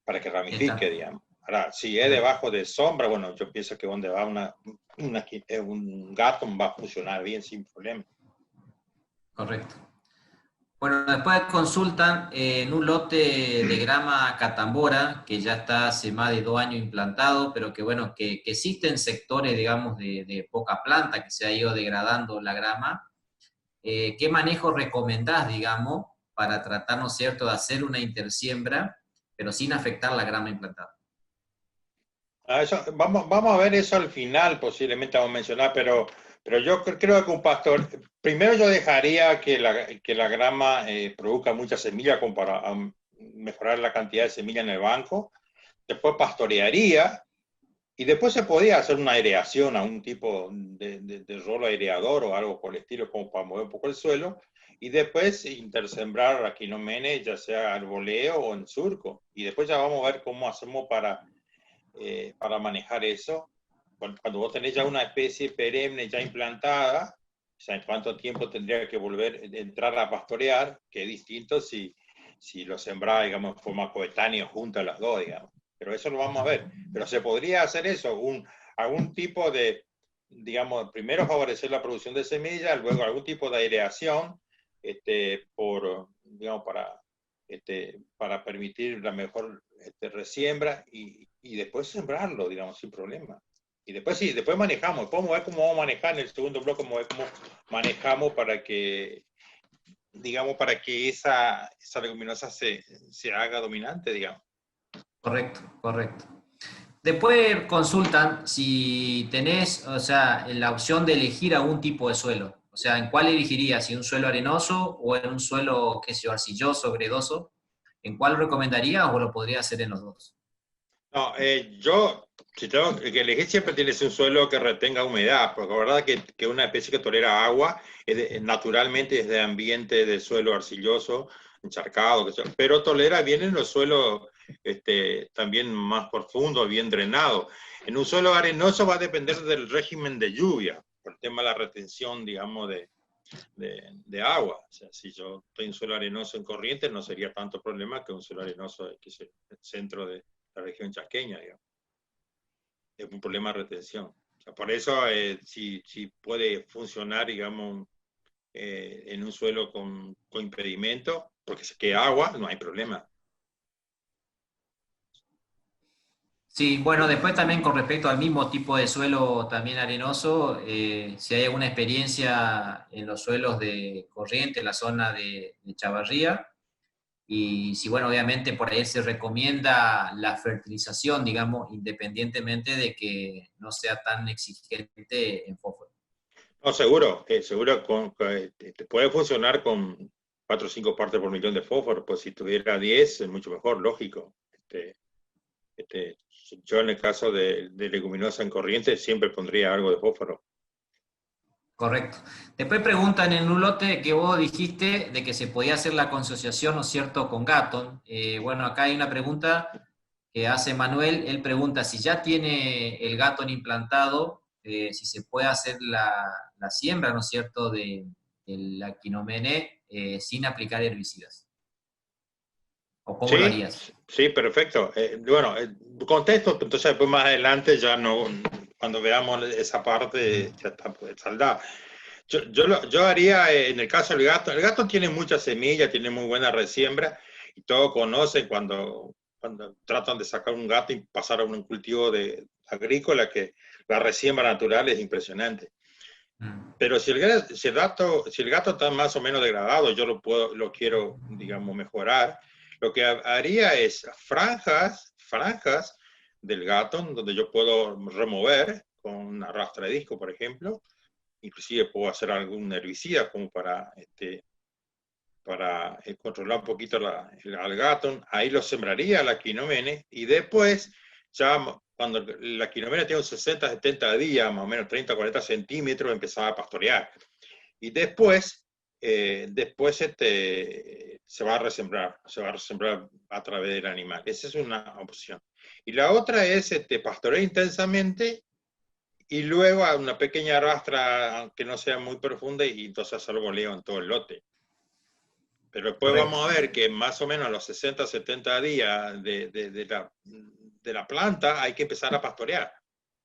para que ramifique, Está, digamos. Ahora, si es correcto, debajo de sombra, bueno, yo pienso que donde va un gato va a funcionar bien sin problema. correcto. Bueno, después consultan en un lote de grama catambora, que ya está hace más de 2 años implantado, pero que bueno, que existen sectores, digamos, de poca planta, que se ha ido degradando la grama. ¿Qué manejo recomendás, digamos, para tratar, ¿no es cierto?, de hacer una intersiembra, pero sin afectar la grama implantada? Vamos a ver eso al final, posiblemente vamos a mencionar, pero yo creo que un pastor, primero yo dejaría que la grama produzca mucha semilla como para mejorar la cantidad de semilla en el banco, después pastorearía y después se podía hacer una aireación a un tipo de rolo aireador o algo por el estilo como para mover un poco el suelo y después intersembrar a quinomene, ya sea al voleo o en surco y después ya vamos a ver cómo hacemos para manejar eso. Cuando vos tenés ya una especie perenne ya implantada, o sea, en cuánto tiempo tendría que volver a entrar a pastorear, que es distinto si lo sembrás, digamos, en forma coetánea junto a las dos, digamos. Pero eso lo vamos a ver. Pero se podría hacer eso, algún tipo de, digamos, primero favorecer la producción de semillas, luego algún tipo de aireación, digamos, para permitir la mejor resiembra y después sembrarlo, digamos, sin problema. Y después sí, después manejamos, podemos ver cómo vamos a manejar en el segundo bloque, cómo manejamos para que, digamos, para que esa leguminosa se haga dominante, digamos. Correcto, correcto. Después consultan si tenés, o sea, la opción de elegir algún tipo de suelo. O sea, ¿en cuál elegirías? ¿Si un suelo arenoso o en un suelo, qué sé yo, arcilloso, gredoso? ¿En cuál recomendarías o lo podría hacer en los dos? No, si tengo que elegir, siempre tienes un suelo que retenga humedad, porque la verdad que una especie que tolera agua naturalmente es de ambiente de suelo arcilloso, encharcado, pero tolera bien en los suelos también más profundos, bien drenados. En un suelo arenoso va a depender del régimen de lluvia, por el tema de la retención, digamos, de agua. O sea, si yo estoy en suelo arenoso en Corrientes, no sería tanto problema que un suelo arenoso que es el centro de la región chaqueña, digamos. Es un problema de retención. O sea, por eso, si puede funcionar, digamos, en un suelo con impedimento, porque se queda agua, no hay problema. Sí, bueno, después también con respecto al mismo tipo de suelo también arenoso, si hay alguna experiencia en los suelos de Corrientes, en la zona de Chavarría, y si, bueno, obviamente por ahí se recomienda la fertilización, digamos, independientemente de que no sea tan exigente en fósforo. No, seguro te puede funcionar con 4 o 5 partes por millón de fósforo, pues si tuviera 10 es mucho mejor, lógico. Este, yo en el caso de leguminosa en corriente siempre pondría algo de fósforo. Correcto. Después preguntan en un lote que vos dijiste de que se podía hacer la consociación, ¿no es cierto?, con Gatton. Bueno, acá hay una pregunta que hace Manuel. Él pregunta si ya tiene el Gatton implantado, si se puede hacer la siembra, ¿no es cierto?, de la quinomene sin aplicar herbicidas. ¿O cómo lo Sí, harías? sí, perfecto. Bueno, contesto, entonces después más adelante ya no, cuando veamos esa parte ya está pues, saldada. Yo haría en el caso del gato, el gato tiene mucha semilla, tiene muy buena resiembra y todos conocen cuando tratan de sacar un gato y pasar a un cultivo agrícola que la resiembra natural es impresionante. Mm. Pero si el gato está más o menos degradado, yo lo quiero, digamos, mejorar. Lo que haría es franjas del gato, donde yo puedo remover con una rastra de disco, por ejemplo. Inclusive puedo hacer algún herbicida como para controlar un poquito al gato. Ahí lo sembraría la quinomene y después, ya cuando la quinomene tiene un 60, 70 días, más o menos 30, 40 centímetros, empezaba a pastorear. Y después, se va a resembrar a través del animal. Esa es una opción. Y la otra es pastorear intensamente y luego a una pequeña rastra que no sea muy profunda y entonces hacer goleo en todo el lote. Pero después Correcto. vamos a ver que más o menos a los 60, 70 días de la planta hay que empezar a pastorear.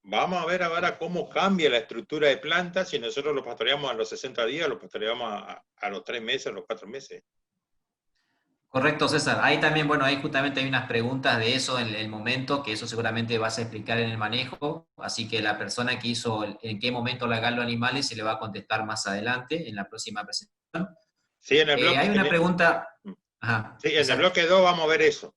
Vamos a ver ahora cómo cambia la estructura de plantas si nosotros lo pastoreamos a los 60 días, lo pastoreamos a los 3 meses, a los 4 meses. Correcto, César. Ahí también, bueno, ahí justamente hay unas preguntas de eso en el momento, que eso seguramente vas a explicar en el manejo, así que la persona que hizo en qué momento largar los animales se le va a contestar más adelante, en la próxima presentación. Sí, en el Hay bloque, una pregunta, ajá, sí, en el exacto, bloque 2 vamos a ver eso.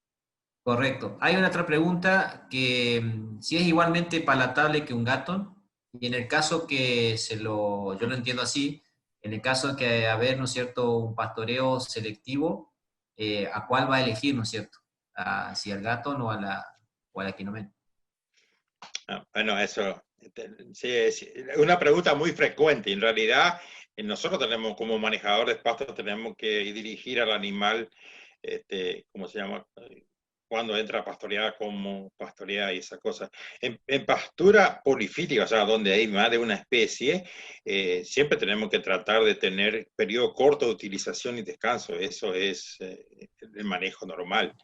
correcto. Hay una otra pregunta que si es igualmente palatable que un gato, y en el caso que yo lo entiendo así, en el caso que haber, ¿no es cierto?, un pastoreo selectivo, ¿a cuál va a elegir, ¿no es cierto? Si al gato o a la quinomena. Bueno, eso sí, es una pregunta muy frecuente. En realidad, nosotros tenemos como manejadores de pastos, tenemos que dirigir al animal, ¿cómo se llama? Cuando entra a pastorear, cómo pastorear y esas cosas. En pastura polifítica, o sea, donde hay más de una especie, siempre tenemos que tratar de tener periodo corto de utilización y descanso. Eso es el manejo normal.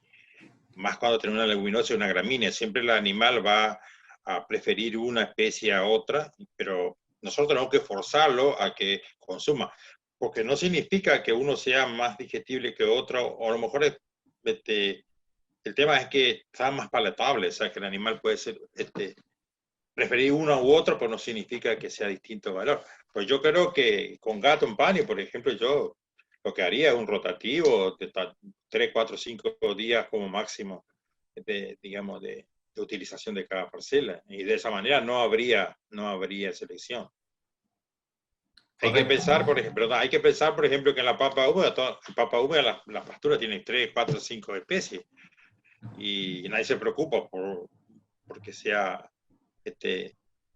Más cuando tenemos una leguminosa y una gramínea. Siempre el animal va a preferir una especie a otra, pero nosotros tenemos que forzarlo a que consuma, porque no significa que uno sea más digestible que otro, o a lo mejor el tema es que está más palatable, o sea, que el animal puede ser, preferir uno u otro, pero no significa que sea distinto de valor. Pues yo creo que con gato en pan, por ejemplo, yo lo que haría es un rotativo de 3, 4, 5 días como máximo digamos, de utilización de cada parcela. Y de esa manera no habría selección. Hay que Correcto. pensar, por ejemplo, que en la papa húmeda la pastura tiene 3, 4, 5 especies. Y nadie se preocupa porque sea,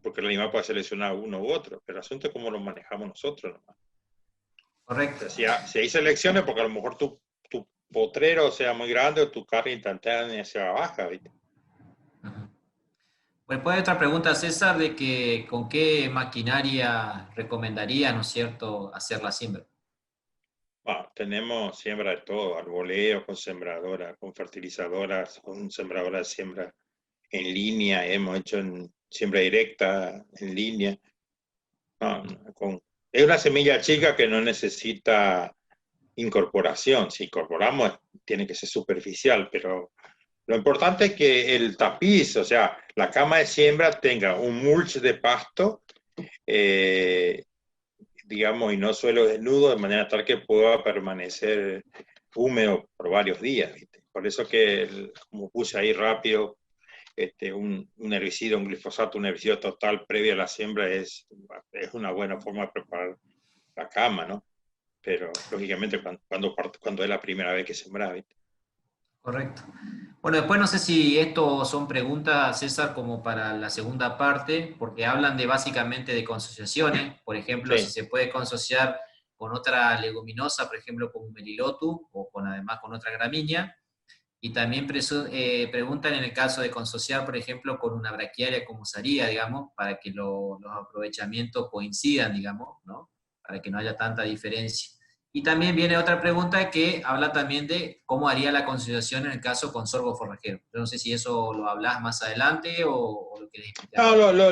porque el animal puede seleccionar uno u otro. Pero el asunto es cómo lo manejamos nosotros nomás. Correcto. O sea, si hay selecciones, porque a lo mejor tu potrero sea muy grande o tu carne instantánea sea baja, ¿viste? Pues puede otra pregunta, César, de que con qué maquinaria recomendaría, ¿no es cierto?, hacer la siembra. Bueno, tenemos siembra de todo, arboleo, con sembradora, con fertilizadoras, con sembradora de siembra en línea, hemos hecho siembra directa en línea. No, es una semilla chica que no necesita incorporación. Si incorporamos, tiene que ser superficial, pero lo importante es que el tapiz, o sea, la cama de siembra tenga un mulch de pasto, digamos, y no suelo desnudo, de manera tal que pueda permanecer húmedo por varios días, ¿viste? Por eso que, como puse ahí rápido, un herbicida, un glifosato, un herbicida total previo a la siembra es una buena forma de preparar la cama, ¿no? Pero, lógicamente, cuando es la primera vez que sembra, ¿viste? Correcto. Bueno, después no sé si esto son preguntas, César, como para la segunda parte, porque hablan de básicamente de consociaciones. Por ejemplo, si Sí. se puede consociar con otra leguminosa, por ejemplo, con un melilotus o además con otra gramínea. Y también preguntan en el caso de consociar, por ejemplo, con una braquiaria como sería, digamos, para que los aprovechamientos coincidan, digamos, ¿no? Para que no haya tanta diferencia. Y también viene otra pregunta que habla también de cómo haría la consociación en el caso con sorgo forrajero. Yo no sé si eso lo hablas más adelante o lo querés explicar No, ahora.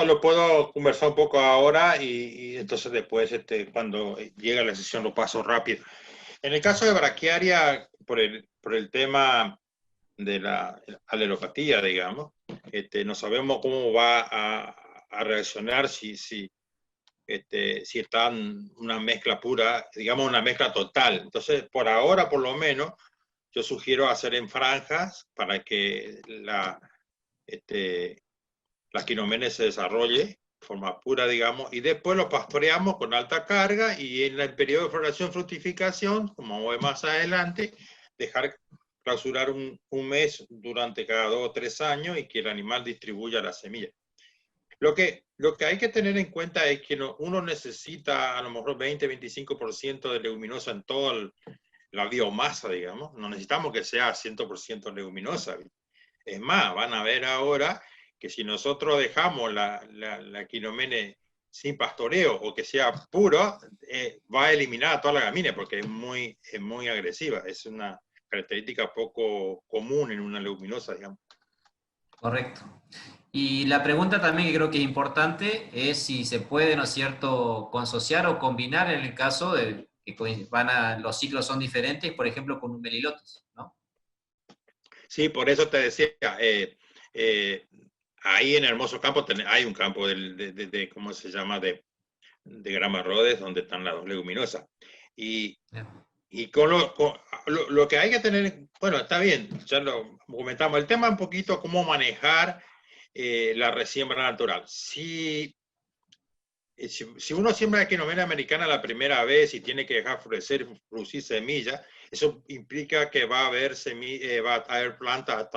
lo puedo conversar un poco ahora y entonces después, cuando llega la sesión, lo paso rápido. En el caso de braquiaria, por el tema de la alelopatía, digamos, no sabemos cómo va a reaccionar si está en una mezcla pura, digamos una mezcla total. Entonces, por ahora, por lo menos, yo sugiero hacer en franjas para que la quinomene se desarrolle de forma pura, digamos, y después lo pastoreamos con alta carga y en el periodo de floración fructificación, como vamos a ver más adelante, dejar clausurar un mes durante cada 2 o 3 años y que el animal distribuya la semilla. Lo que hay que tener en cuenta es que uno necesita a lo mejor 20-25% de leguminosa en toda la biomasa, digamos. No necesitamos que sea 100% leguminosa. Es más, van a ver ahora que si nosotros dejamos la quinomene sin pastoreo o que sea puro, va a eliminar a toda la gramínea porque es muy agresiva. Es una característica poco común en una leguminosa, digamos. Correcto. Y la pregunta también que creo que es importante es si se puede, ¿no es cierto?, consociar o combinar en el caso de que los ciclos son diferentes, por ejemplo, con un Melilotus, ¿no? Sí, por eso te decía, ahí en Hermoso Campo hay un campo ¿cómo se llama?, de Grama Rhodes, donde están las dos leguminosas. Y con lo que hay que tener, bueno, está bien, ya lo comentamos, el tema un poquito cómo manejar la resiembra natural. Si uno siembra quinomena americana la primera vez y tiene que dejar florecer, producir semillas, eso implica que va a haber va a haber plantas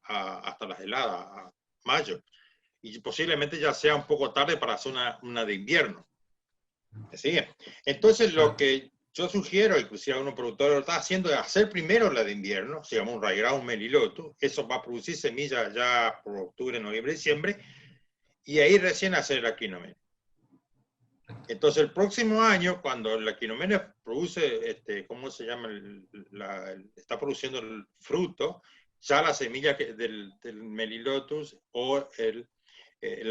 hasta las heladas, a mayo. Y posiblemente ya sea un poco tarde para hacer una de invierno. ¿Sí? Entonces, lo que yo sugiero, inclusive a un productor lo está haciendo, es hacer primero la de invierno, se llama un raigrado, un meliloto. Eso va a producir semillas ya por octubre, noviembre, diciembre, y ahí recién hacer la quinomena. Entonces, el próximo año, cuando la quinomena produce, ¿cómo se llama? Está produciendo el fruto, ya la semilla del melilotus o el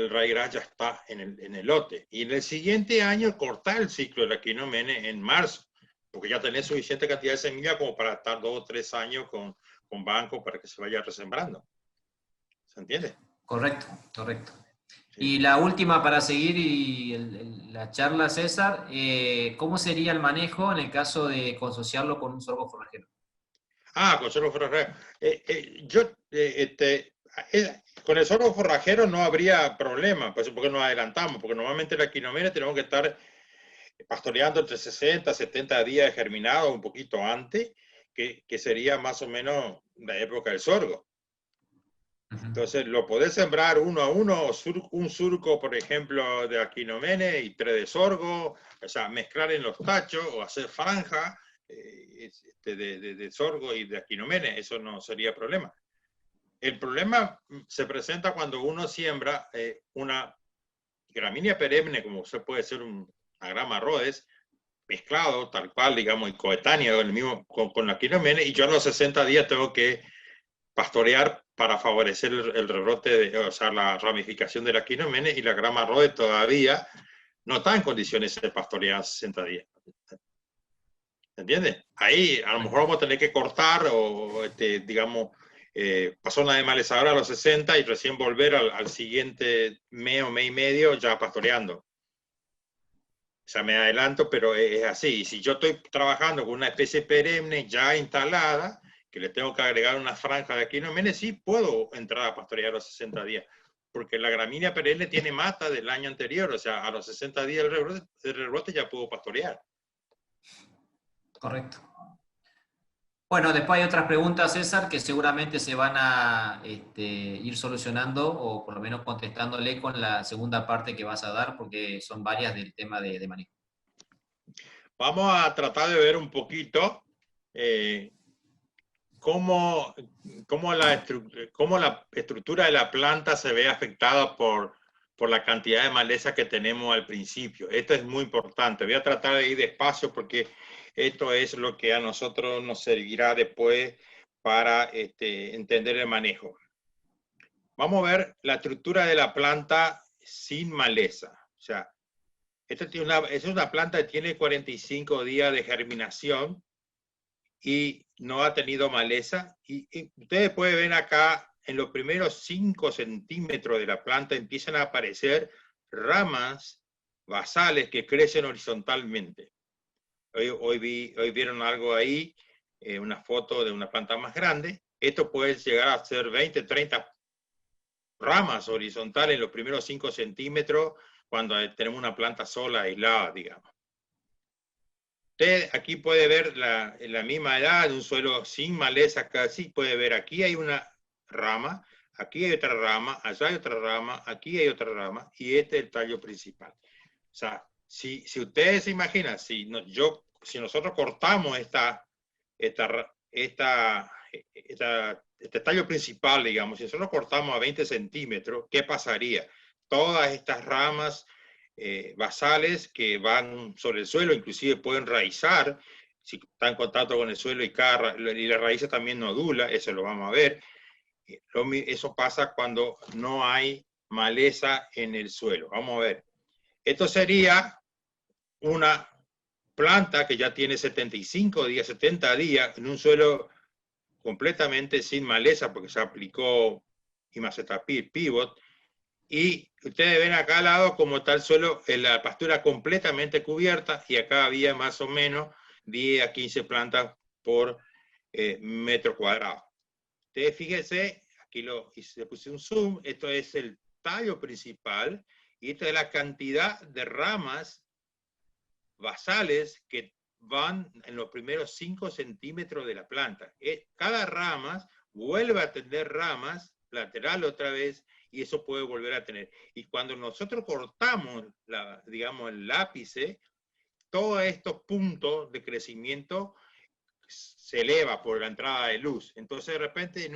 raigrado ya está en el lote. Y en el siguiente año cortar el ciclo de la quinomene en marzo, porque ya tenés suficiente cantidad de semilla como para estar 2 o 3 años con banco para que se vaya resembrando. ¿Se entiende? Correcto, correcto. Sí. Y la última para seguir la charla, César, ¿cómo sería el manejo en el caso de consociarlo con un sorgo forrajero? Con sorgo forrajero. Con el sorgo forrajero no habría problema, pues porque nos adelantamos, porque normalmente la quinomena tenemos que estar pastoreando entre 60 y 70 días de germinado, un poquito antes, que sería más o menos la época del sorgo. Entonces, lo podés sembrar uno a uno, un surco, por ejemplo, de aquinomene y 3 de sorgo, o sea, mezclar en los tachos o hacer franja de sorgo y de aquinomene, eso no sería problema. El problema se presenta cuando uno siembra una gramínea perenne, como se puede ser una Grama Rhodes, mezclado tal cual, digamos, y coetáneo el mismo, con la aquinomene, y yo a los 60 días tengo que pastorear para favorecer el rebrote, o sea, la ramificación de la quinomene, y la Grama Rhodes todavía no está en condiciones de pastorear 60 días. ¿Entiendes? Ahí a lo mejor vamos a tener que cortar o, digamos, pasar una desmalezadora a los 60 y recién volver al siguiente mes o mes y medio ya pastoreando. O sea, me adelanto, pero es así. Y si yo estoy trabajando con una especie perenne ya instalada, que le tengo que agregar una franja de aquinomene, sí puedo entrar a pastorear a los 60 días. Porque la gramínea perenne tiene mata del año anterior, o sea, a los 60 días del rebrote ya puedo pastorear. Correcto. Bueno, después hay otras preguntas, César, que seguramente se van a ir solucionando o por lo menos contestándole con la segunda parte que vas a dar, porque son varias del tema de manejo. Vamos a tratar de ver un poquito cómo la estructura de la planta se ve afectada por la cantidad de maleza que tenemos al principio. Esto es muy importante. Voy a tratar de ir despacio porque esto es lo que a nosotros nos servirá después para entender el manejo. Vamos a ver la estructura de la planta sin maleza. O sea, esta es una planta que tiene 45 días de germinación y no ha tenido maleza. Y ustedes pueden ver acá, en los primeros 5 centímetros de la planta empiezan a aparecer ramas basales que crecen horizontalmente. Hoy vieron algo ahí, una foto de una planta más grande. Esto puede llegar a ser 20, 30 ramas horizontales en los primeros 5 centímetros cuando tenemos una planta sola, aislada, digamos. Usted aquí puede ver la misma edad, un suelo sin maleza casi, puede ver aquí hay una rama, aquí hay otra rama, allá hay otra rama, aquí hay otra rama, y este es el tallo principal. O sea, si ustedes se imaginan, si nosotros cortamos este tallo principal, digamos, si nosotros cortamos a 20 centímetros, ¿qué pasaría? Todas estas ramas basales que van sobre el suelo, inclusive pueden raizar, si está en contacto con el suelo y la raíz también nodula, eso lo vamos a ver. Eso pasa cuando no hay maleza en el suelo. Vamos a ver. Esto sería una planta que ya tiene 75 días, 70 días en un suelo completamente sin maleza porque se aplicó Imacetapib pivot. Y ustedes ven acá al lado como está el suelo, la pastura completamente cubierta, y acá había más o menos 10 a 15 plantas por metro cuadrado. Ustedes fíjense, aquí le puse un zoom, esto es el tallo principal, y esta es la cantidad de ramas basales que van en los primeros 5 centímetros de la planta. Cada rama vuelve a tener ramas lateral otra vez, y eso puede volver a tener. Y cuando nosotros cortamos, digamos, el lápice, todos estos puntos de crecimiento se eleva por la entrada de luz. Entonces, de repente,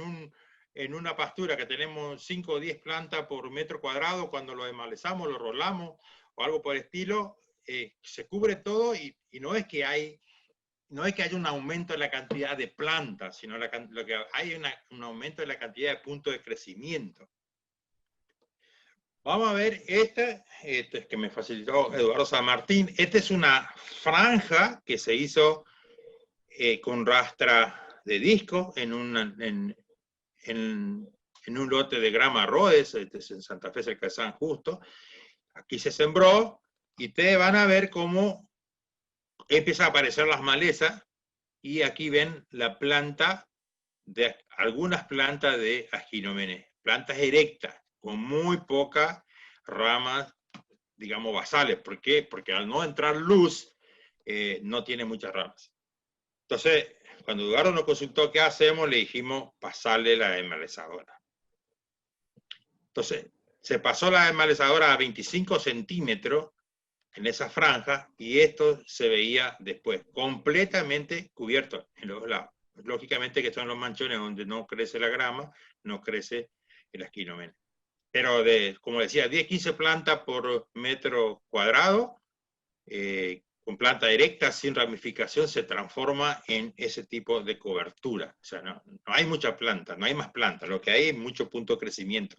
en una pastura que tenemos 5 o 10 plantas por metro cuadrado, cuando lo desmalezamos, lo rolamos o algo por el estilo, se cubre todo, y no es que haya un aumento en la cantidad de plantas, sino lo que hay es un aumento en la cantidad de puntos de crecimiento. Vamos a ver este es que me facilitó Eduardo San Martín. Esta es una franja que se hizo con rastra de disco en un lote de Grama Rhodes, este es en Santa Fe, cerca de San Justo. Aquí se sembró, y ustedes van a ver cómo empiezan a aparecer las malezas, y aquí ven la planta algunas plantas de Ascinomene, plantas erectas, con muy pocas ramas, digamos, basales. ¿Por qué? Porque al no entrar luz, no tiene muchas ramas. Entonces, cuando Eduardo nos consultó qué hacemos, le dijimos pasarle la desmalezadora. Entonces, se pasó la desmalezadora a 25 centímetros en esa franja, y esto se veía después completamente cubierto en los lados. Lógicamente que son los manchones donde no crece la grama, no crece el Ascinomene. Pero como decía, 10-15 plantas por metro cuadrado, con planta directa, sin ramificación, se transforma en ese tipo de cobertura. O sea, no hay mucha planta, no hay más plantas, lo que hay es mucho punto de crecimiento.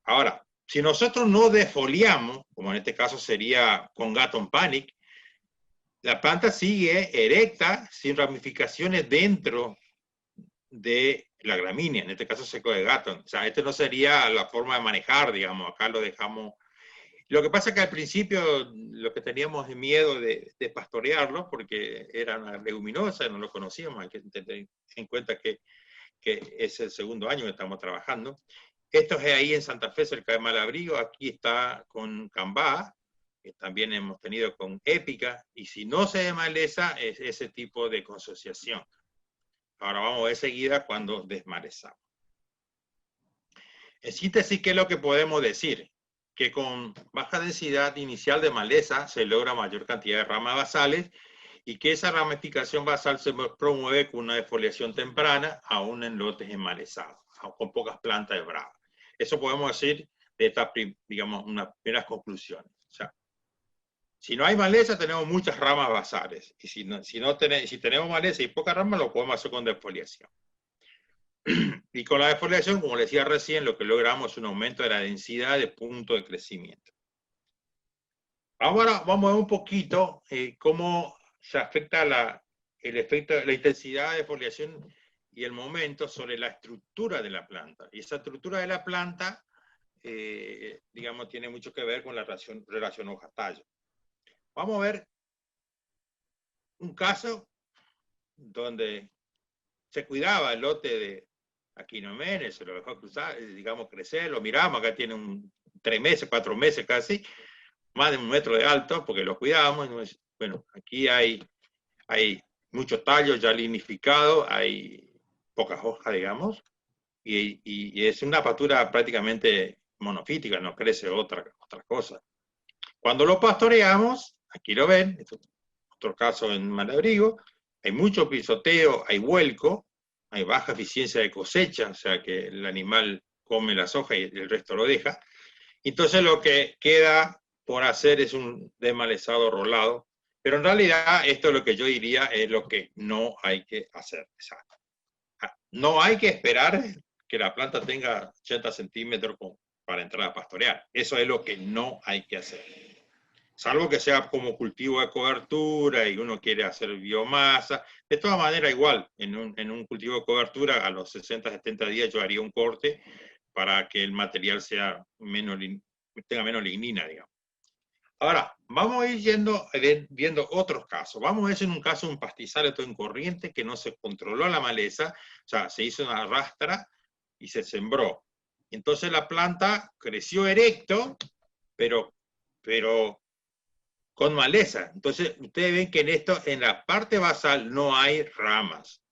Ahora, si nosotros no defoliamos, como en este caso sería con Gatton Panic, la planta sigue erecta, sin ramificaciones dentro de la gramínea, en este caso seco de Gatton. O sea, esta no sería la forma de manejar, digamos, acá lo dejamos. Lo que pasa es que al principio lo que teníamos miedo de pastorearlo, porque era una leguminosa, no lo conocíamos, hay que tener en cuenta que es el segundo año que estamos trabajando. Esto es ahí en Santa Fe, cerca de Malabrigo. Aquí está con Cambá, que también hemos tenido con Épica, y si no se desmaleza, es ese tipo de consociación. Ahora vamos a ver seguida cuando desmalezamos. En síntesis, ¿qué es lo que podemos decir? Que con baja densidad inicial de maleza se logra mayor cantidad de ramas basales, y que esa ramificación basal se promueve con una defoliación temprana, aún en lotes enmalezados, con pocas plantas de brava. Eso podemos decir de estas, digamos, unas primeras conclusiones. O sea, si no hay maleza, tenemos muchas ramas basales. Y si tenemos maleza y pocas ramas, lo podemos hacer con defoliación. Y con la defoliación, como les decía recién, lo que logramos es un aumento de la densidad de punto de crecimiento. Ahora vamos a ver un poquito cómo se afecta el efecto, la intensidad de defoliación y el momento sobre la estructura de la planta. Y esa estructura de la planta, digamos, tiene mucho que ver con la relación hoja-tallo. Vamos a ver un caso donde se cuidaba el lote de Ascinomene, se lo dejó cruzar, digamos, crecer, lo miramos, acá tiene 3 meses, 4 meses casi, más de 1 metro de alto, porque lo cuidábamos. Bueno, aquí hay muchos tallos ya linificados, hay pocas hojas, digamos, y es una pastura prácticamente monofítica, no crece otra cosa. Cuando lo pastoreamos, aquí lo ven, esto es otro caso en Malabrigo, hay mucho pisoteo, hay vuelco, hay baja eficiencia de cosecha, o sea que el animal come las hojas y el resto lo deja. Entonces lo que queda por hacer es un desmalezado rolado, pero en realidad esto es lo que yo diría es lo que no hay que hacer. No hay que esperar que la planta tenga 80 centímetros para entrar a pastorear. Eso es lo que no hay que hacer. Salvo que sea como cultivo de cobertura y uno quiere hacer biomasa. De todas maneras, igual, en un cultivo de cobertura, a los 60, 70 días yo haría un corte para que el material sea tenga menos lignina, digamos. Ahora, vamos a ir viendo otros casos. Vamos a ver en un caso un pastizal en corriente que no se controló la maleza, o sea, se hizo una rastra y se sembró. Entonces la planta creció erecto, pero con maleza. Entonces, ustedes ven que en la parte basal no hay ramas.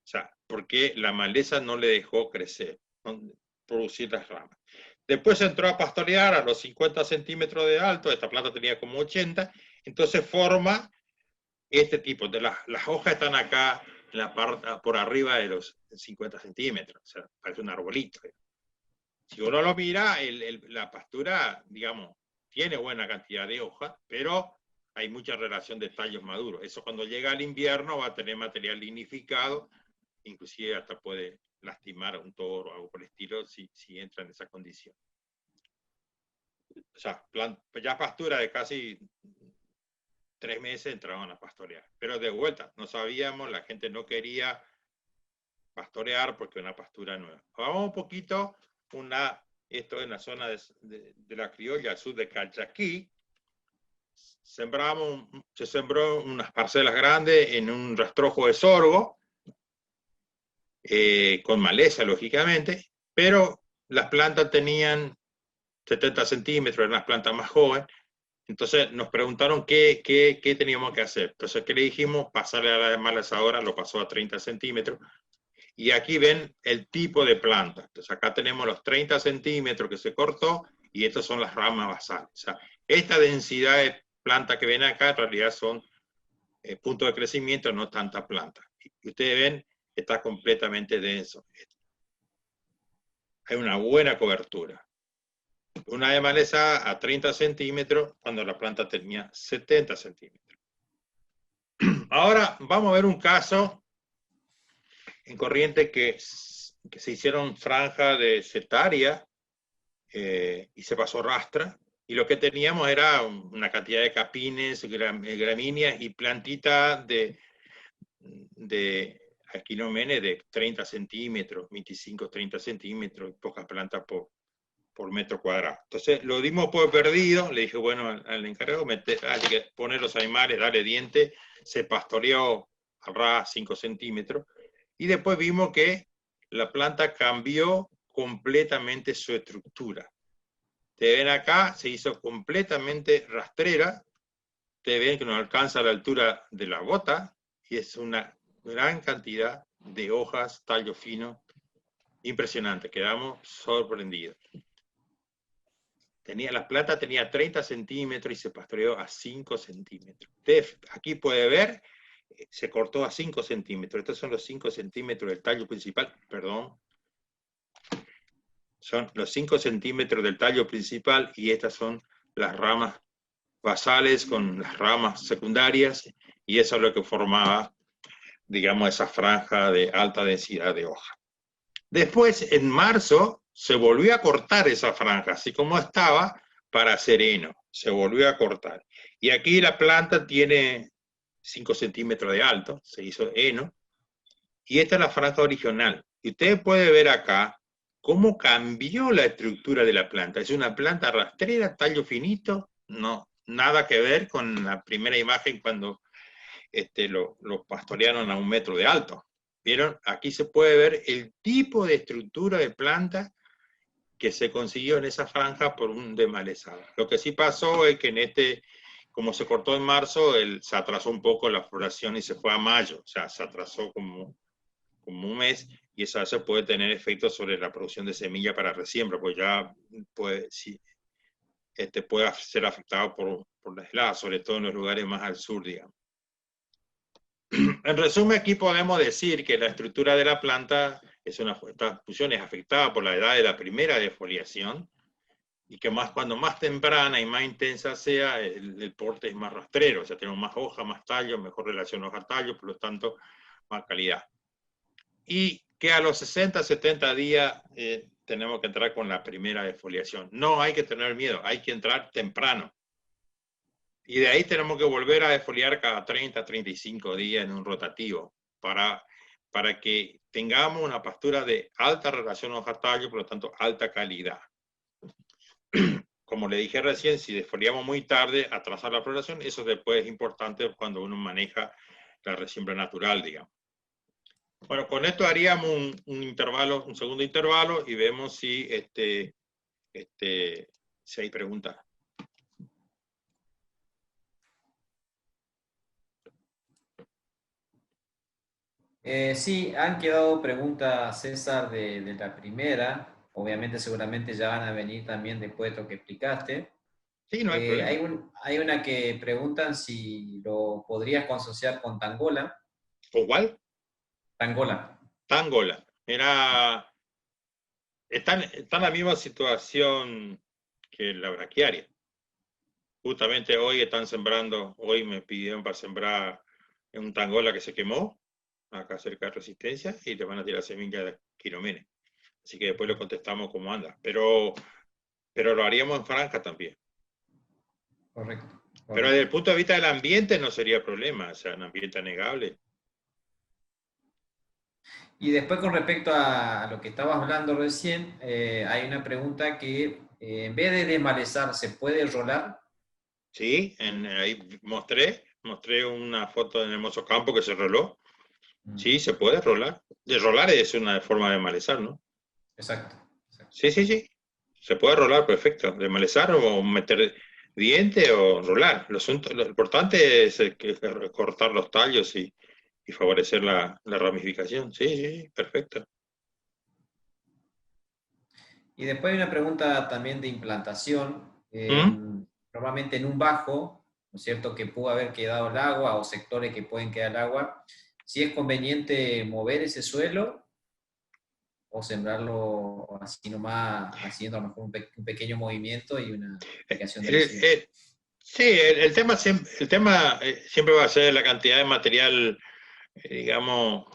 O sea, porque la maleza no le dejó crecer, no producir las ramas. Después entró a pastorear a los 50 centímetros de alto, esta planta tenía como 80, entonces forma este tipo, las hojas están acá en la parte, por arriba de los 50 centímetros, o sea, parece un arbolito. Si uno lo mira, la pastura, digamos, tiene buena cantidad de hojas, pero hay mucha relación de tallos maduros. Eso cuando llega al invierno va a tener material lignificado, inclusive hasta puede lastimar a un toro o algo por el estilo si entra en esa condición. O sea, ya pastura de casi 3 meses entraban a pastorear. Pero de vuelta, no sabíamos, la gente no quería pastorear porque era una pastura nueva. Vamos un poquito, esto en la zona de la criolla, al sur de Calchaquí. Se sembró unas parcelas grandes en un rastrojo de sorgo, con maleza, lógicamente, pero las plantas tenían 70 centímetros, eran las plantas más jóvenes. Entonces nos preguntaron qué teníamos que hacer. Entonces, ¿qué le dijimos? Pasarle a la desmalezadora, lo pasó a 30 centímetros. Y aquí ven el tipo de planta. Entonces acá tenemos los 30 centímetros que se cortó y estas son las ramas basales. O sea, esta densidad de planta que ven acá en realidad son puntos de crecimiento, no tanta planta. Y ustedes ven, está completamente denso. Hay una buena cobertura. Una desmalezada a 30 centímetros cuando la planta tenía 70 centímetros. Ahora vamos a ver un caso en corriente que se hicieron franja de setaria y se pasó rastra, y lo que teníamos era una cantidad de capines, gramíneas y plantitas de Aquinomene de 30 centímetros, 25, 30 centímetros, y pocas plantas por metro cuadrado. Entonces lo dimos por perdido, le dije, bueno, al encargado, hay que poner los animales, darle diente, se pastoreó a ras 5 centímetros, y después vimos que la planta cambió completamente su estructura. Te ven acá, se hizo completamente rastrera, te ven que no alcanza a la altura de la bota, y es una gran cantidad de hojas, tallo fino, impresionante, quedamos sorprendidos. La planta tenía 30 centímetros y se pastoreó a 5 centímetros. Aquí puede ver, se cortó a 5 centímetros. Estos son los 5 centímetros del tallo principal, perdón. Son los 5 centímetros del tallo principal y estas son las ramas basales con las ramas secundarias, y eso es lo que formaba, digamos, esa franja de alta densidad de hoja. Después, en marzo, se volvió a cortar esa franja, así como estaba, para hacer heno. Se volvió a cortar. Y aquí la planta tiene 5 centímetros de alto, se hizo heno, y esta es la franja original. Y usted puede ver acá cómo cambió la estructura de la planta. Es una planta rastrera, tallo finito, no, nada que ver con la primera imagen cuando lo pastorearon a 1 metro de alto. ¿Vieron? Aquí se puede ver el tipo de estructura de planta que se consiguió en esa franja por un desmalezado. Lo que sí pasó es que como se cortó en marzo, se atrasó un poco la floración y se fue a mayo. O sea, se atrasó como 1 mes. y eso a veces puede tener efectos sobre la producción de semilla para resiembra, pues ya puede, sí, puede ser afectado por las heladas, sobre todo en los lugares más al sur, digamos. En resumen, aquí podemos decir que la estructura de la planta esta fusión es afectada por la edad de la primera defoliación, y que cuando más temprana y más intensa sea, el porte es más rastrero, o sea, tenemos más hoja, más tallo, mejor relación hoja-tallo, por lo tanto, más calidad. Y que a los 60, 70 días tenemos que entrar con la primera defoliación. No hay que tener miedo, hay que entrar temprano. Y de ahí tenemos que volver a defoliar cada 30, 35 días en un rotativo para que tengamos una pastura de alta relación hoja-tallo, por lo tanto, alta calidad. Como le dije recién, si desfoliamos muy tarde, atrasar la floración, eso después es importante cuando uno maneja la resiembra natural, digamos. Bueno, con esto haríamos un segundo intervalo y vemos si, si hay preguntas. Sí, han quedado preguntas, César, de la primera. Obviamente, seguramente ya van a venir también después de lo que explicaste. Sí, no hay problema. Hay una que preguntan si lo podrías consociar con Tangola. ¿O cuál? Tangola. Tangola. Está en la misma situación que la braquiaria. Justamente hoy están sembrando, hoy me pidieron para sembrar un Tangola que se quemó, acá cerca de Resistencia, y le van a tirar semillas de Quilomene. Así que después le contestamos cómo anda. Pero lo haríamos en franja también. Correcto. Pero Correcto. desde el punto de vista del ambiente no sería problema, o sea, un ambiente anegable. Y después con respecto a lo que estabas hablando recién, hay una pregunta que en vez de desmalezar, ¿se puede rolar? Sí, ahí mostré una foto en Hermoso Campo que se roló. Sí, se puede rolar. De rolar es una forma de malezar, ¿no? Exacto. Sí, sí, sí. Se puede rolar, perfecto. De malezar o meter diente o rolar. Lo importante es cortar los tallos y favorecer la ramificación. Sí, sí, sí, perfecto. Y después hay una pregunta también de implantación. ¿Mm? Normalmente en un bajo, ¿no es cierto?, que pudo haber quedado el agua o sectores que pueden quedar el agua, si es conveniente mover ese suelo o sembrarlo así nomás, haciendo a lo mejor un pequeño movimiento y una aplicación de residuos. Sí, el tema siempre va a ser la cantidad de material, digamos,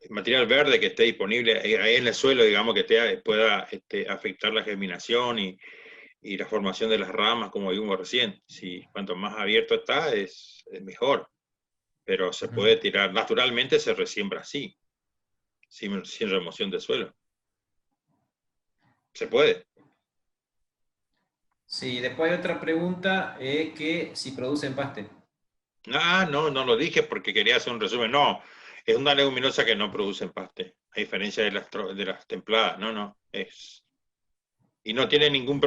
material verde que esté disponible ahí en el suelo, digamos, que pueda afectar la germinación y la formación de las ramas, como vimos recién. Si cuanto más abierto está, es mejor. Pero se puede tirar, naturalmente se resiembra así, sin remoción de suelo. Se puede. Sí, después hay otra pregunta, que si producen paste. Ah, no, no lo dije porque quería hacer un resumen. No, es una leguminosa que no produce empaste, a diferencia de las templadas. No, no, es. Y no tiene ningún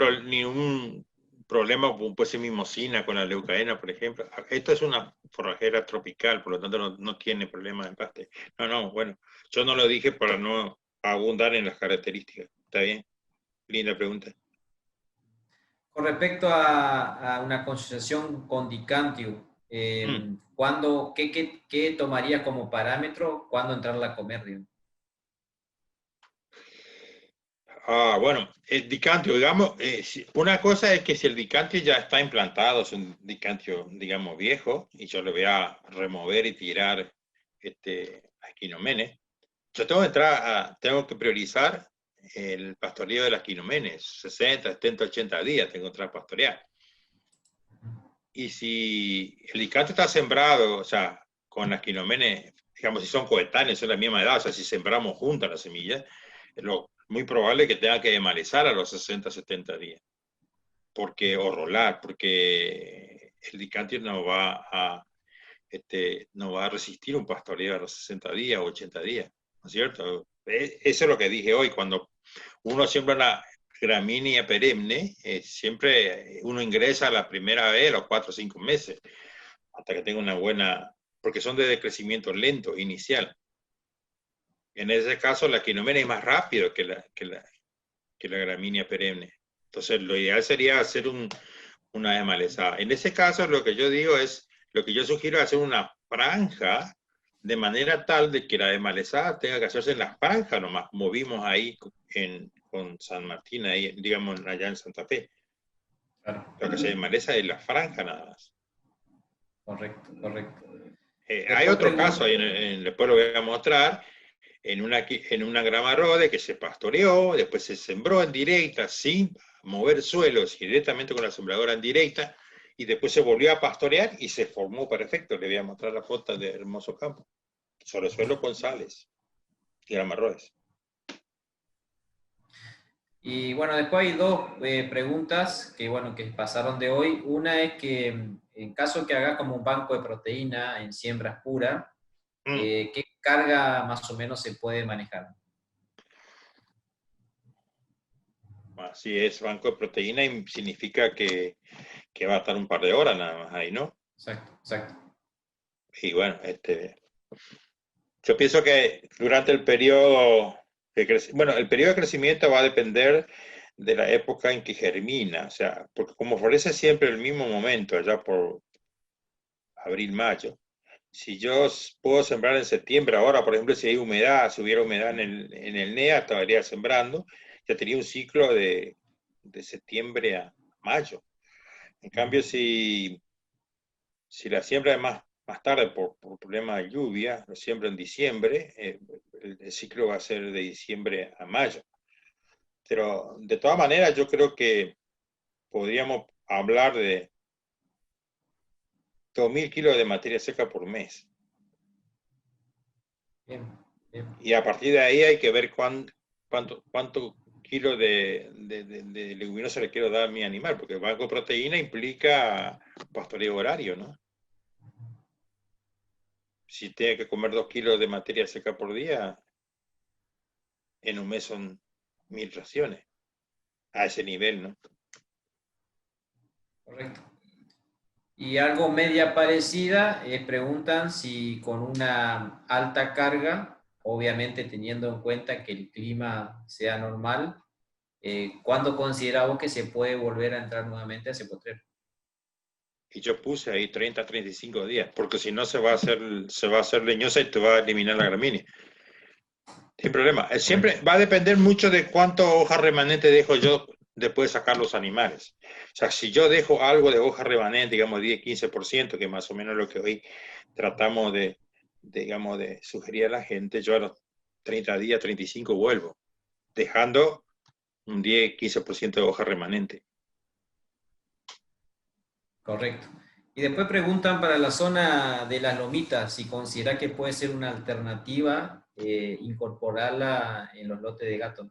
problema, pues ser mimosina con la leucaena, por ejemplo. Esto es una forrajera tropical, por lo tanto no tiene problema de empaste. No, no, bueno, yo no lo dije para no abundar en las características. Está bien, linda pregunta. Con respecto a una concentración con Dicantiu, Mm. ¿qué tomaría como parámetro cuándo entrarla a comer? Digamos? Ah, bueno, el dicantio, digamos, una cosa es que si el dicantio ya está implantado, es un dicantio, digamos, viejo, y yo le voy a remover y tirar a Equinomenes, yo tengo que priorizar el pastoreo de las Equinomenes, 60, 70, 80 días tengo que entrar a pastorear. Y si el dicantio está sembrado, o sea, con las Equinomenes, digamos, si son coetáneos, son la misma edad, o sea, si sembramos juntas las semillas, lo muy probable que tenga que demalezar a los 60, 70 días, o rolar, porque el dicantio no va a resistir un pastoreo a los 60 días o 80 días, ¿no es cierto? Eso es lo que dije hoy, cuando uno siembra una gramínea perenne, siempre uno ingresa la primera vez a los 4 o 5 meses, hasta que tenga una buena, porque son de decrecimiento lento, inicial. En ese caso, la quinomena es más rápido que la gramínea perenne. Entonces, lo ideal sería hacer una desmalezada. En ese caso, lo que yo digo es, lo que yo sugiero es hacer una franja de manera tal de que la desmalezada tenga que hacerse en la franja nomás, como vimos ahí con San Martín, ahí, digamos, allá en Santa Fe. Claro. Lo que se desmaleza es la franja nada más. Correcto, correcto. Hay otro caso, ahí después lo voy a mostrar, en una grama rode que se pastoreó, después se sembró en directa, sin mover suelos, directamente con la sembradora en directa, y después se volvió a pastorear y se formó perfecto. Le voy a mostrar la foto de hermoso campo. Sobre suelo con sales y grama rodes. Y bueno, después hay dos preguntas que, bueno, que pasaron de hoy. Una es que en caso que hagas como un banco de proteína en siembras puras, ¿qué carga más o menos se puede manejar? Así es, banco de proteína y significa que va a estar un par de horas nada más ahí, ¿no? Exacto, exacto. Y bueno, yo pienso que durante el periodo el periodo de crecimiento va a depender de la época en que germina, o sea, porque como florece siempre el mismo momento, allá por abril, mayo, si yo puedo sembrar en septiembre, ahora, por ejemplo, si hay humedad, si hubiera humedad en el NEA, estaría sembrando, ya tenía un ciclo de septiembre a mayo. En cambio, si la siembra es más tarde por problema de lluvia, lo siembra en diciembre, el ciclo va a ser de diciembre a mayo. Pero de todas maneras, yo creo que podríamos hablar de 2.000 kilos de materia seca por mes. Bien, bien. Y a partir de ahí hay que ver cuánto kilo de leguminosa le quiero dar a mi animal, porque el banco de proteína implica pastoreo horario, ¿no? Si tiene que comer 2 kilos de materia seca por día, en un mes son 1.000 raciones. A ese nivel, ¿no? Correcto. Y algo media parecida, preguntan si con una alta carga, obviamente teniendo en cuenta que el clima sea normal, ¿cuándo considera vos que se puede volver a entrar nuevamente a ese potrero? Y yo puse ahí 30, 35 días, porque si no se va a hacer leñosa y te va a eliminar la gramínea. Sin problema. Siempre va a depender mucho de cuánto hoja remanente dejo yo después de sacar los animales. O sea, si yo dejo algo de hoja remanente, digamos 10-15%, que más o menos lo que hoy tratamos digamos, de sugerir a la gente, yo a los 30 días, 35 vuelvo, dejando un 10-15% de hoja remanente. Correcto. Y después preguntan para la zona de las lomitas, si considera que puede ser una alternativa incorporarla en los lotes de gato.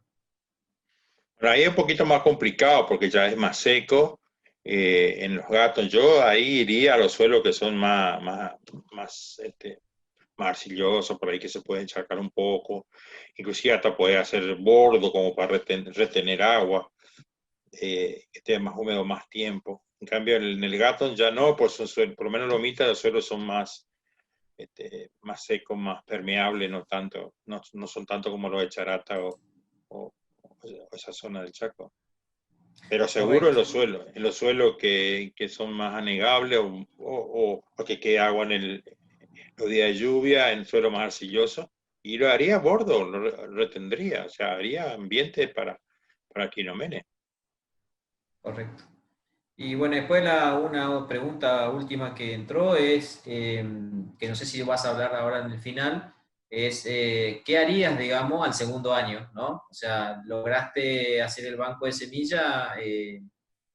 Pero ahí es un poquito más complicado porque ya es más seco. En los gatos, yo ahí iría a los suelos que son más arcillosos, por ahí que se pueden encharcar un poco. Inclusive hasta puede hacer bordo como para retener agua, que esté más húmedo más tiempo. En cambio, en el gato ya no, pues son suelos, por lo menos lomitas, los suelos son más secos, más permeables, no son tanto como los de Charata o esa zona del Chaco. Pero seguro Correcto. en los suelos que son más anegables o que quede agua en los días de lluvia, en suelo más arcilloso, y lo haría bordo, lo retendría, o sea, haría ambiente para quinomenes. Correcto. Y bueno, después una pregunta última que entró es, que no sé si vas a hablar ahora en el final, es ¿qué harías, digamos, al segundo año, ¿no? O sea, lograste hacer el banco de semilla,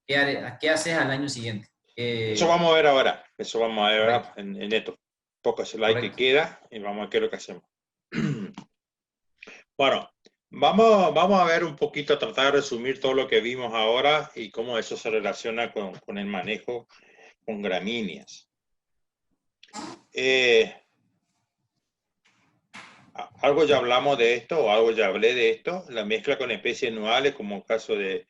¿qué haces al año siguiente? Eso vamos a ver ahora, Correcto, en esto. Poco slide que correcto. queda y vamos a ver qué es lo que hacemos. Bueno, vamos a ver un poquito, a tratar de resumir todo lo que vimos ahora y cómo eso se relaciona con el manejo con gramíneas. Algo ya hablamos de esto, o algo ya hablé de esto, la mezcla con especies anuales, como el caso de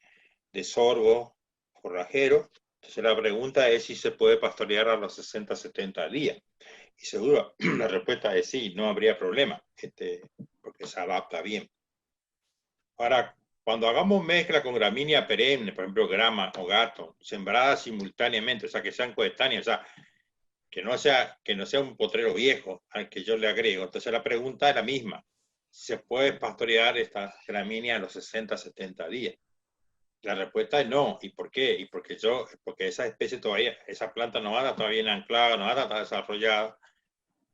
sorgo forrajero. Entonces la pregunta es si se puede pastorear a los 60-70 días. Y seguro, la respuesta es sí, no habría problema. porque se adapta bien. Ahora, cuando hagamos mezcla con gramínea perenne, por ejemplo, grama o gato, sembradas simultáneamente, o sea, que sean coetáneas, o sea, que no sea un potrero viejo al que yo le agrego. Entonces la pregunta es la misma. ¿Se puede pastorear esta gramínea a los 60, 70 días? La respuesta es no. ¿Y por qué? Porque esa especie todavía, esa planta no está bien anclada, no está desarrollada.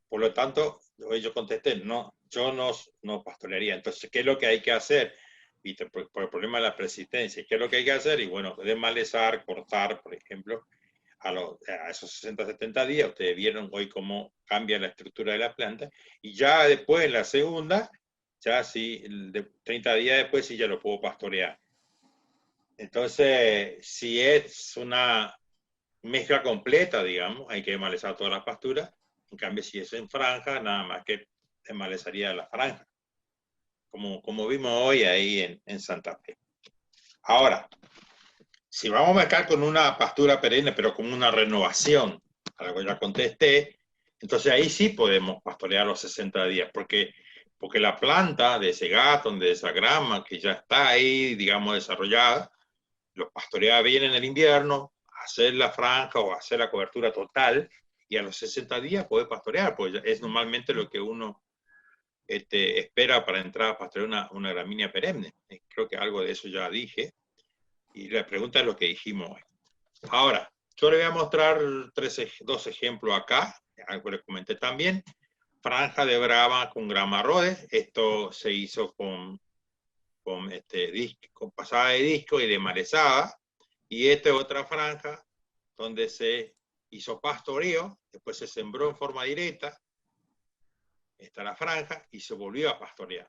Por lo tanto, hoy yo contesté, no, yo no pastorearía. Entonces, ¿qué es lo que hay que hacer? ¿Viste? Por el problema de la persistencia. ¿Qué es lo que hay que hacer? Y bueno, desmalezar, cortar, por ejemplo, a esos 60, 70 días. Ustedes vieron hoy cómo cambia la estructura de la planta. Y ya después, en la segunda, ya sí, de 30 días después, sí ya lo puedo pastorear. Entonces, si es una mezcla completa, digamos, hay que desmalezar todas las pasturas. En cambio, si es en franja, nada más que desmalezaría la franja, como vimos hoy ahí en Santa Fe. Ahora, si vamos a mezclar con una pastura perenne, pero con una renovación, a lo que ya contesté, entonces ahí sí podemos pastorear los 60 días, porque la planta de ese gato, de esa grama, que ya está ahí, digamos, desarrollada, lo pastorea bien en el invierno, hacer la franja o hacer la cobertura total, y a los 60 días puede pastorear, pues es normalmente lo que uno espera para entrar a pastorear una gramínea perenne. Creo que algo de eso ya dije, y la pregunta es lo que dijimos hoy. Ahora, yo le voy a mostrar dos ejemplos acá, algo les comenté también. Franja de grama con grama Rhodes, esto se hizo con pasada de disco y desmalezada, y esta es otra franja donde se hizo pastoreo, después se sembró en forma directa, está la franja, y se volvió a pastorear.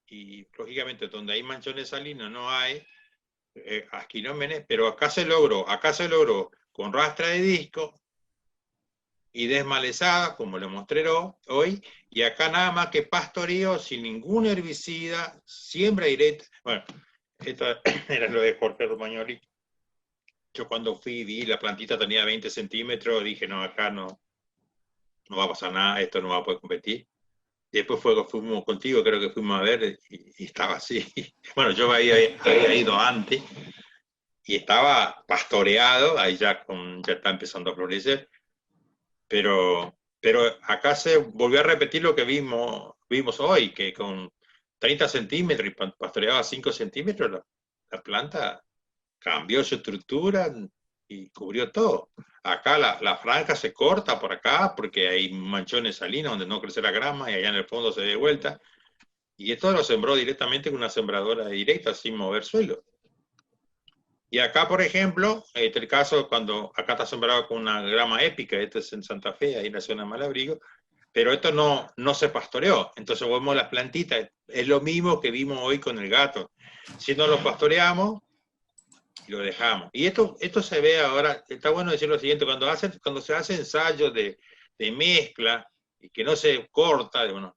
Y lógicamente donde hay manchones salinos no hay asquinómenes, pero acá se logró con rastra de disco y desmalezada, como le mostré hoy, y acá nada más que pastoreo sin ningún herbicida, siembra directa. Bueno, esto era lo de Jorge Romagnoli. Yo cuando fui vi la plantita tenía 20 centímetros, dije, no, acá no va a pasar nada, esto no va a poder competir. Y después fuimos contigo, creo que fuimos a ver, y estaba así. Bueno, yo había ido antes, y estaba pastoreado, ahí ya está empezando a florecer, pero acá se volvió a repetir lo que vimos hoy, que con 30 centímetros y pastoreaba 5 centímetros, la planta cambió su estructura y cubrió todo. Acá la franja se corta por acá porque hay manchones salinos donde no crece la grama y allá en el fondo se da vuelta. Y esto lo sembró directamente con una sembradora directa sin mover suelo. Y acá, por ejemplo, el caso cuando acá está sembrado con una grama épica, esto es en Santa Fe, ahí en la zona de Malabrigo, pero esto no se pastoreó. Entonces vemos las plantitas, es lo mismo que vimos hoy con el gato. Si no lo pastoreamos, lo dejamos. Y esto se ve ahora, está bueno decir lo siguiente, cuando se hace ensayo de mezcla y que no se corta, bueno,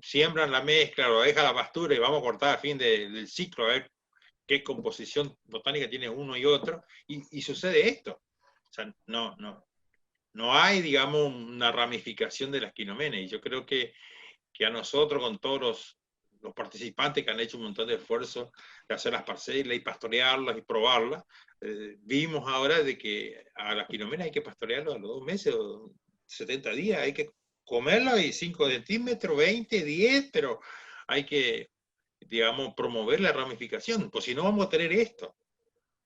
siembran la mezcla, lo deja la pastura y vamos a cortar a fin del ciclo a ver qué composición botánica tiene uno y otro, y sucede esto. O sea, no hay, digamos, una ramificación de las quinomenes, y yo creo que a nosotros, con todos los participantes que han hecho un montón de esfuerzo de hacer las parcelas y pastorearlas y probarlas, vimos ahora de que a las quinomenas hay que pastorearlas a los 2 meses o 70 días, hay que comerlas y 5 centímetros, 20, 10, pero hay que, digamos, promover la ramificación, pues si no vamos a tener esto.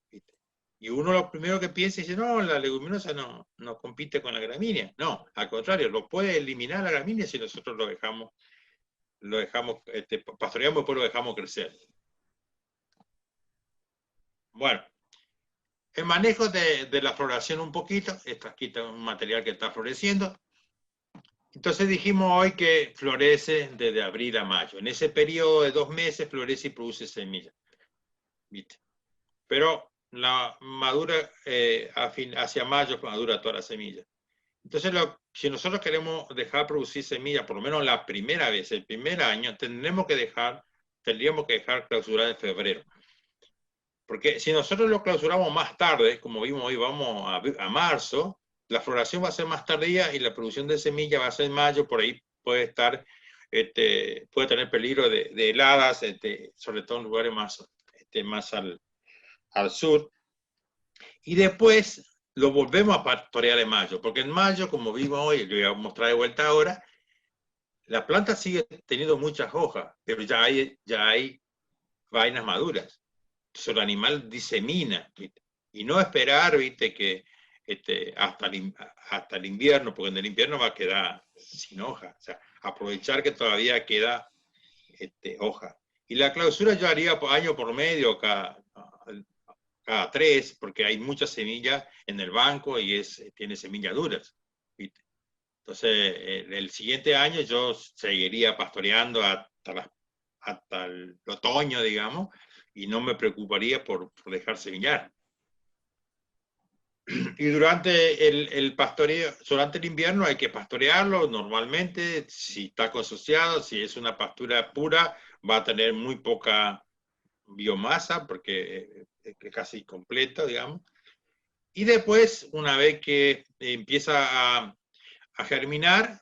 ¿Viste? Y uno lo primero que piensa y dice, no, la leguminosa no compite con la gramínea. No, al contrario, lo puede eliminar la gramínea si nosotros lo dejamos pastoreamos y después lo dejamos crecer. Bueno, el manejo de la floración un poquito, aquí está un material que está floreciendo. Entonces dijimos hoy que florece desde abril a mayo. En ese periodo de 2 meses florece y produce semillas. ¿Viste? Pero la madura hacia mayo madura toda la semilla. Entonces, si nosotros queremos dejar producir semillas, por lo menos la primera vez, el primer año, tendríamos que dejar clausurada en febrero. Porque si nosotros lo clausuramos más tarde, como vimos hoy, vamos a marzo, la floración va a ser más tardía y la producción de semillas va a ser en mayo, por ahí puede estar puede tener peligro de heladas, sobre todo en lugares más al sur. Y después lo volvemos a pastorear en mayo, porque en mayo, como vimos hoy, lo voy a mostrar de vuelta ahora, la planta sigue teniendo muchas hojas, pero ya hay vainas maduras. Entonces el animal disemina, ¿viste? Y no esperar, ¿viste? Que hasta el invierno, porque en el invierno va a quedar sin hoja. O sea, aprovechar que todavía queda hoja. Y la clausura yo haría año por medio, cada 3, porque hay muchas semillas en el banco y tiene semillas duras, ¿viste? Entonces, el siguiente año yo seguiría pastoreando hasta el otoño, digamos, y no me preocuparía por dejar semillar. Y durante el pastoreo, durante el invierno hay que pastorearlo normalmente, si está consociado, si es una pastura pura, va a tener muy poca biomasa, porque es casi completo, digamos. Y después, una vez que empieza a germinar,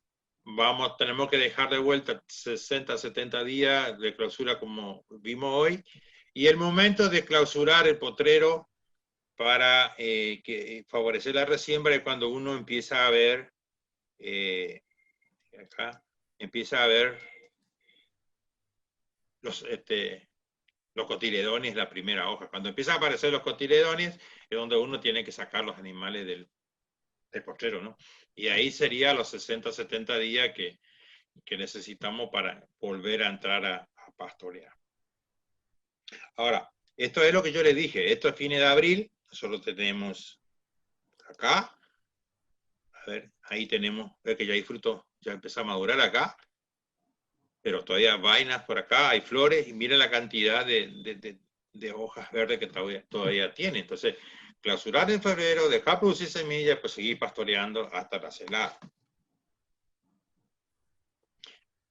tenemos que dejar de vuelta 60, 70 días de clausura como vimos hoy, y el momento de clausurar el potrero para favorecer la resiembra es cuando uno empieza a ver, acá, empieza a ver los cotiledones, la primera hoja. Cuando empiezan a aparecer los cotiledones es donde uno tiene que sacar los animales del potrero, ¿no? Y ahí sería los 60, 70 días que necesitamos para volver a entrar a pastorear. Ahora, esto es lo que yo les dije, esto es fines de abril, nosotros tenemos acá, a ver, ahí tenemos, ve que ya hay fruto, ya empezó a madurar acá, pero todavía hay vainas por acá, hay flores, y miren la cantidad de hojas verdes que todavía tiene. Entonces, clausurar en febrero, dejar producir semillas, pues seguir pastoreando hasta la celada.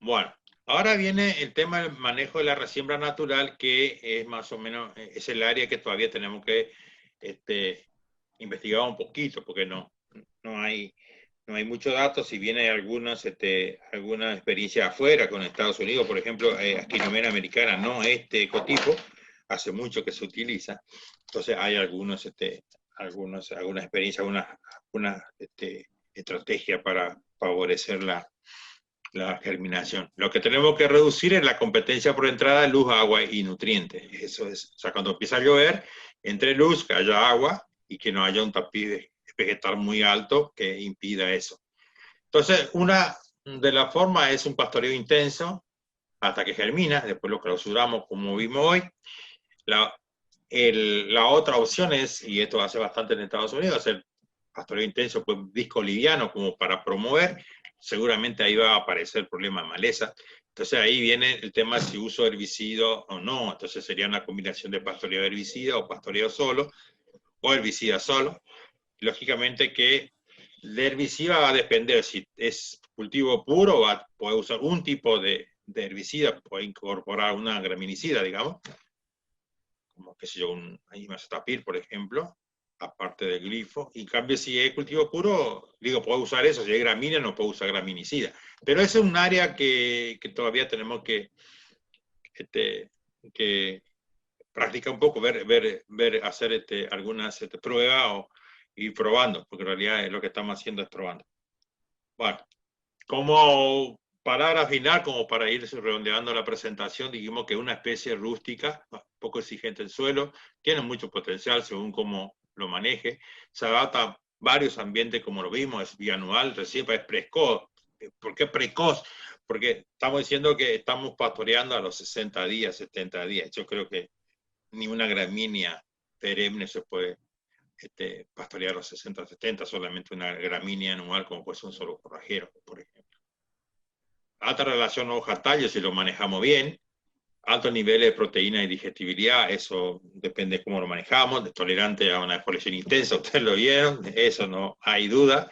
Bueno, ahora viene el tema del manejo de la resiembra natural, que es más o menos, es el área que todavía tenemos que investigar un poquito, porque no hay muchos datos, si bien hay algunas experiencias afuera con Estados Unidos, por ejemplo, Ascinomena americana, no este ecotipo, hace mucho que se utiliza, entonces hay algunas experiencias, alguna estrategia para favorecer la germinación. Lo que tenemos que reducir es la competencia por entrada de luz, agua y nutrientes. Eso es, o sea, cuando empieza a llover, entre luz, que haya agua y que no haya un tapiz vegetal muy alto que impida eso. Entonces, una de las formas es un pastoreo intenso hasta que germina, después lo clausuramos como vimos hoy. La otra opción es, y esto hace bastante en Estados Unidos, hacer pastoreo intenso, pues disco liviano como para promover. Seguramente ahí va a aparecer el problema de maleza. Entonces ahí viene el tema si uso herbicida o no. Entonces sería una combinación de pastoreo herbicida o pastoreo solo, o herbicida solo. Lógicamente que el herbicida va a depender si es cultivo puro, puede usar un tipo de herbicida, puede incorporar una graminicida, digamos, como qué sé yo, un imazotapir, por ejemplo, aparte del glifo. Y en cambio, si es cultivo puro, digo, puedo usar eso. Si es gramínea, no puedo usar graminicida. Pero ese es un área que todavía tenemos que practicar un poco, hacer algunas pruebas o ir probando, porque en realidad lo que estamos haciendo es probando. Bueno, como palabra final, como para ir redondeando la presentación, dijimos que una especie rústica, poco exigente en suelo, tiene mucho potencial según cómo lo maneje, se adapta a varios ambientes como lo vimos, es bianual, recién es precoz. ¿Por qué precoz? Porque estamos diciendo que estamos pastoreando a los 60 días, 70 días. Yo creo que ni una gramínea perenne se puede pastorear a los 60, 70, solamente una gramínea anual como puede ser un solo forrajero, por ejemplo. Alta relación hoja-tallo si lo manejamos bien, altos niveles de proteína y digestibilidad, eso depende de cómo lo manejamos, de tolerante a una defoliación intensa, ustedes lo vieron, eso no hay duda.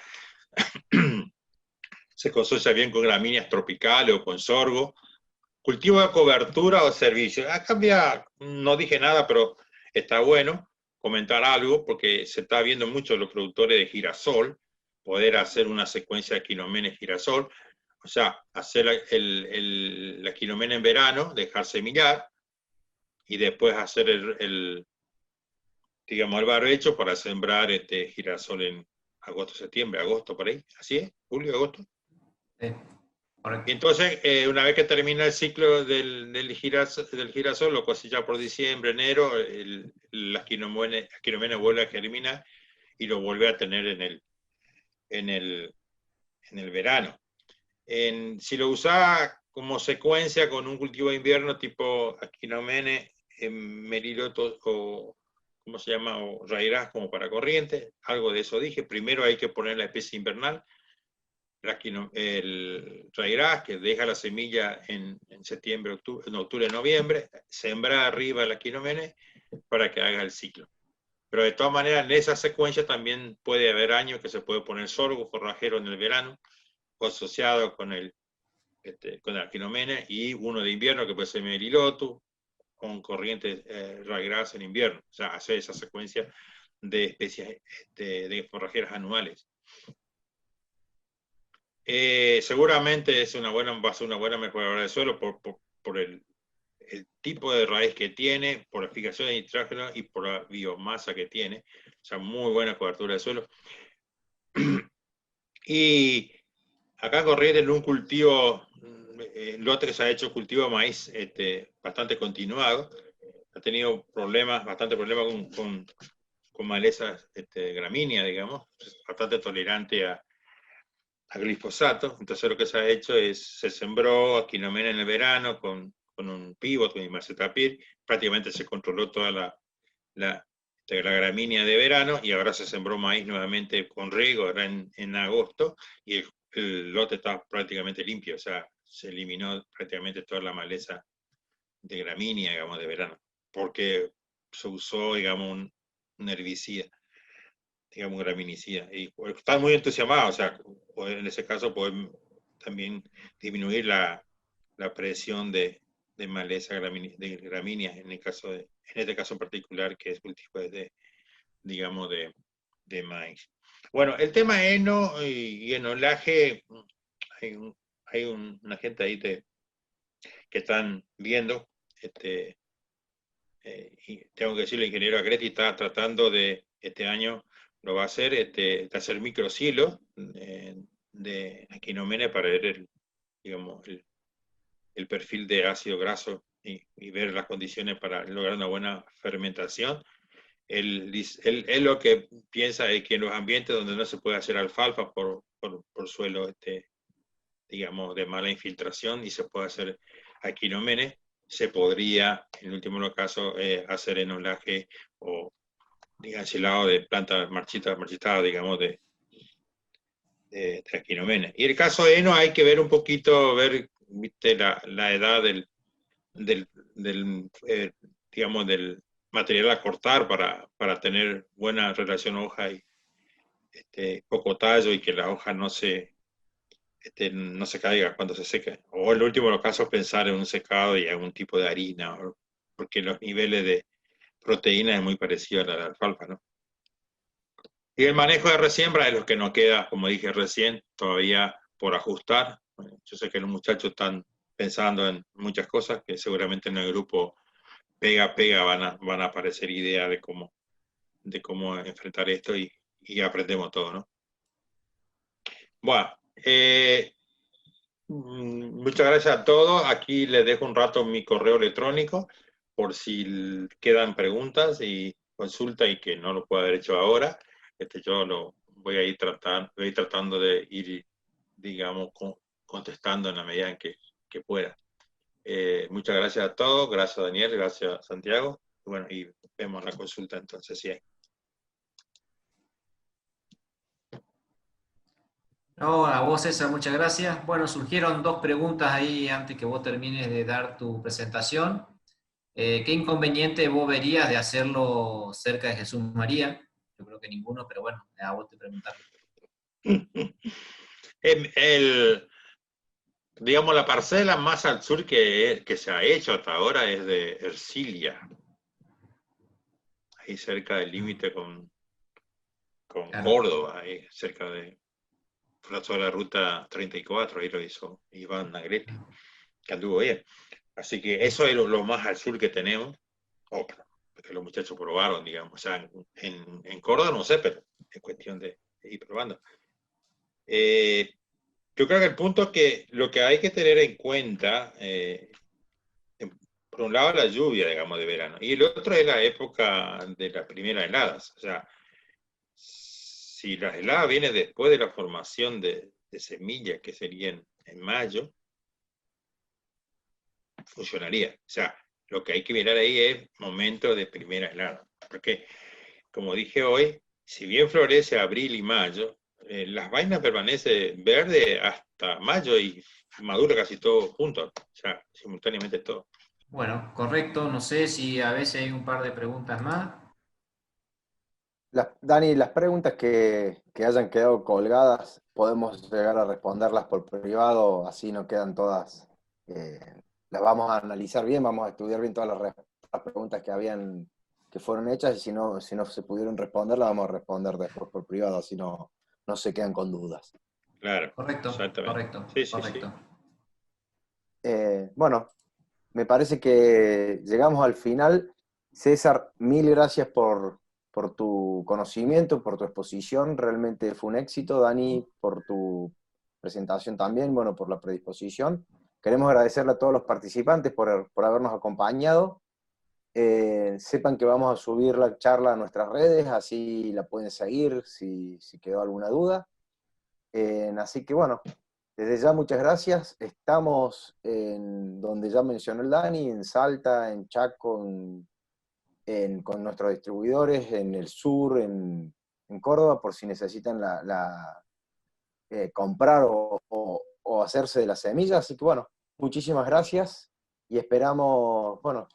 Se consocia bien con gramíneas tropicales o con sorgo. Cultivo de cobertura o servicio. Acá no dije nada, pero está bueno comentar algo, porque se está viendo mucho los productores de girasol, poder hacer una secuencia de Ascinomena girasol. o sea, hacer la quilomena en verano, dejar semillar, y después hacer digamos, el barbecho para sembrar girasol en agosto, septiembre, agosto, por ahí. ¿Así es? ¿Julio, agosto? Sí, Y correcto. entonces, una vez que termina el ciclo del girasol, lo cosecha por diciembre, enero, las quilomenas vuelve a germinar y lo vuelve a tener en el, en el verano. Si lo usaba como secuencia con un cultivo de invierno tipo Aquinomene, Meriloto o ¿cómo se llama? O Rairás como para corriente, algo de eso dije. Primero hay que poner la especie invernal, el Rairás, que deja la semilla en septiembre, octubre, noviembre, sembra arriba la Aquinomene para que haga el ciclo. Pero de todas maneras, en esa secuencia también puede haber años que se puede poner sorgo forrajero en el verano, asociado con con el Aquinomene, y uno de invierno que puede ser Meriloto, con corrientes Ryegrass en invierno. O sea, hacer esa secuencia de especies de forrajeras anuales. Seguramente va a ser una buena mejoradora de suelo por el tipo de raíz que tiene, por la fijación de nitrógeno y por la biomasa que tiene. O sea, muy buena cobertura de suelo. Y acá Corrientes en un cultivo, lote que se ha hecho cultivo de maíz bastante continuado, ha tenido bastante problemas con malezas gramíneas, digamos, bastante tolerante a glifosato. Entonces lo que se ha hecho se sembró Aquinomena en el verano con un pivot, con Imacetapir, prácticamente se controló toda la gramínea de verano, y ahora se sembró maíz nuevamente con riego, ahora en agosto, y el lote está prácticamente limpio, o sea, se eliminó prácticamente toda la maleza de gramínea, digamos, de verano, porque se usó, digamos, un herbicida, digamos, un graminicida, y están muy entusiasmados, o sea, en ese caso pueden también disminuir la presión de maleza de gramíneas, en este caso en particular, que es cultivo digamos, de maíz. Bueno, el tema heno y enolaje, hay una gente ahí que están viendo, y tengo que decirle, el ingeniero Agreti está tratando este año lo va a hacer, de hacer microsilos de Aquinomene para ver digamos, el perfil de ácido graso y ver las condiciones para lograr una buena fermentación. Él lo que piensa es que en los ambientes donde no se puede hacer alfalfa por suelo, digamos, de mala infiltración, y se puede hacer Aquinomene, se podría, en el último caso, hacer enolaje o ensilado de planta marchitada, digamos, de Aquinomene. Y el caso de heno hay que ver un poquito, ¿viste? La edad digamos, del material a cortar para tener buena relación hoja y poco tallo, y que la hoja no se caiga cuando se seca. O en el último de los casos pensar en un secado y algún tipo de harina, porque los niveles de proteína es muy parecido a la de alfalfa, ¿no? Y el manejo de resiembra es lo que nos queda, como dije recién, todavía por ajustar. Yo sé que los muchachos están pensando en muchas cosas, que seguramente en el grupo pega van a aparecer ideas de cómo enfrentar esto, y aprendemos todo, ¿no? Bueno, muchas gracias a todos. Aquí les dejo un rato mi correo electrónico por si quedan preguntas y consultas y que no lo pueda haber hecho ahora. Yo lo voy a ir tratando de ir, digamos, contestando en la medida en que pueda. Muchas gracias a todos. Gracias, Daniel. Gracias, Santiago. Bueno, y vemos la consulta entonces, si hay. No, a vos, César, muchas gracias. Bueno, surgieron dos preguntas ahí antes que vos termines de dar tu presentación. ¿Qué inconveniente vos verías de hacerlo cerca de Jesús María? Yo creo que ninguno, pero bueno, a vos te preguntarlo. Digamos, la parcela más al sur que se ha hecho hasta ahora es de Ercilia, ahí cerca del límite con Claro. Córdoba, ahí cerca de sobre la ruta 34, ahí lo hizo Iván Nagretti, que anduvo bien. Así que eso es lo más al sur que tenemos, o que los muchachos probaron, digamos. O sea, en Córdoba no sé, pero es cuestión de ir probando. Yo creo que el punto es que lo que hay que tener en cuenta, por un lado la lluvia, digamos, de verano, y el otro es la época de las primeras heladas. O sea, si las heladas vienen después de la formación de semillas, que serían en mayo, funcionaría. O sea, lo que hay que mirar ahí es momento de primera helada. Porque, como dije hoy, si bien florece abril y mayo, las vainas permanecen verdes hasta mayo y madura casi todo junto, o sea, simultáneamente todo. Bueno, correcto. No sé si a veces hay un par de preguntas más. Dani, las preguntas que hayan quedado colgadas, podemos llegar a responderlas por privado, así no quedan todas. eh, las vamos a analizar bien, vamos a estudiar bien todas las preguntas que fueron hechas, y si no se pudieron responder, las vamos a responder después por privado, así no se quedan con dudas. Claro, Correcto, exactamente. correcto, Sí, sí, sí. correcto. Bueno, me parece que llegamos al final. César, mil gracias por tu conocimiento, por tu exposición. Realmente fue un éxito. Dani, por tu presentación también, bueno, por la predisposición. Queremos agradecerle a todos los participantes por habernos acompañado. Sepan que vamos a subir la charla a nuestras redes, así la pueden seguir si quedó alguna duda. Así que bueno, desde ya muchas gracias. Estamos en donde ya mencionó el Dani, en Salta, en Chaco, con nuestros distribuidores, en el sur, en Córdoba, por si necesitan comprar o hacerse de las semillas. Así que bueno, muchísimas gracias y esperamos, bueno,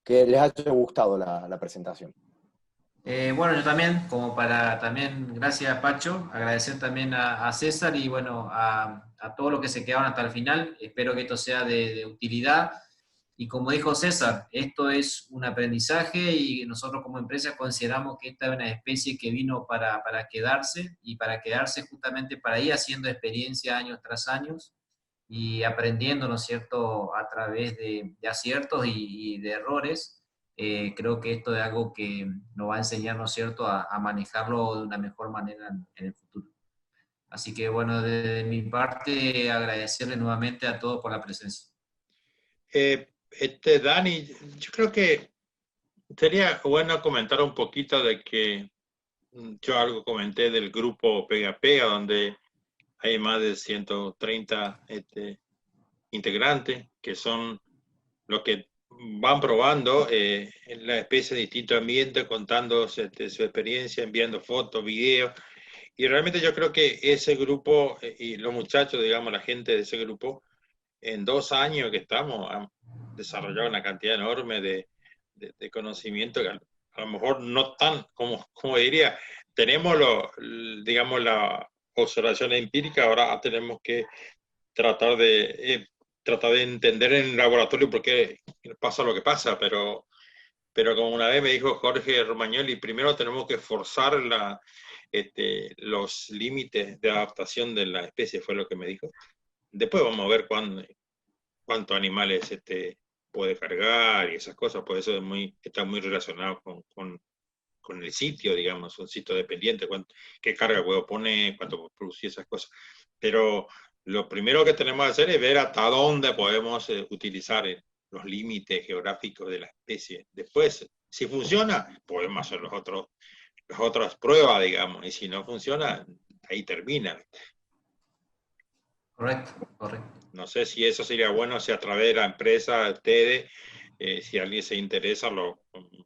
que les haya gustado la presentación. Bueno, yo también, como para también, gracias Pacho, agradecer también a César y bueno, a todos los que se quedaron hasta el final. Espero que esto sea de utilidad. Y como dijo César, esto es un aprendizaje y nosotros como empresa consideramos que esta es una especie que vino para quedarse y para quedarse justamente para ir haciendo experiencia años tras años y aprendiendo, ¿no es cierto?, a través de aciertos y de errores. Creo que esto es algo que nos va a enseñar, ¿no es cierto?, a manejarlo de una mejor manera en el futuro. Así que bueno, de mi parte, agradecerle nuevamente a todos por la presencia. Dani, yo creo que sería bueno comentar un poquito de que yo algo comenté del grupo Pega Pega, donde hay más de 130 integrantes que son los que van probando la especie de distinto ambiente, contando su experiencia, enviando fotos, videos. Y realmente yo creo que ese grupo y los muchachos, digamos, la gente de ese grupo, en 2 años que estamos, han desarrollado una cantidad enorme de conocimiento que a lo mejor no tan, como diría, tenemos digamos, la observación empírica, ahora tenemos que tratar tratar de entender en el laboratorio por qué pasa lo que pasa, pero como una vez me dijo Jorge Romagnoli, primero tenemos que forzar los límites de adaptación de la especie, fue lo que me dijo. Después vamos a ver cuántos animales puede cargar y esas cosas, por eso está muy relacionado con el sitio, digamos, un sitio dependiente, qué carga puedo poner, cuánto puedo producir, esas cosas. Pero lo primero que tenemos que hacer es ver hasta dónde podemos utilizar los límites geográficos de la especie. Después, si funciona, podemos hacer las otras pruebas, digamos, y si no funciona, ahí termina. Correcto, correcto. No sé si eso sería bueno, si a través de la empresa, ustedes, si alguien se interesa,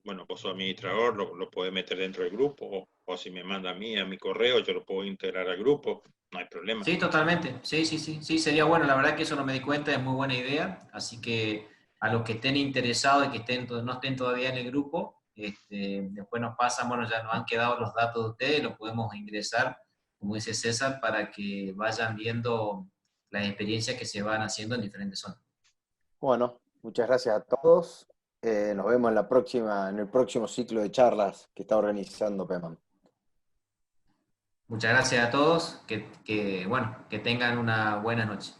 bueno, vos sos administrador, lo puede meter dentro del grupo, o si me manda a mí, a mi correo, yo lo puedo integrar al grupo, no hay problema. Sí, totalmente. Sí, sí, sí, sí, sería bueno. La verdad que eso no me di cuenta, es muy buena idea. Así que a los que estén interesados y que no estén todavía en el grupo, después nos pasan, bueno, ya nos han quedado los datos de ustedes, los podemos ingresar, como dice César, para que vayan viendo las experiencias que se van haciendo en diferentes zonas. Bueno, muchas gracias a todos. Nos vemos en el próximo ciclo de charlas que está organizando PEMAN. Muchas gracias a todos, bueno, que tengan una buena noche.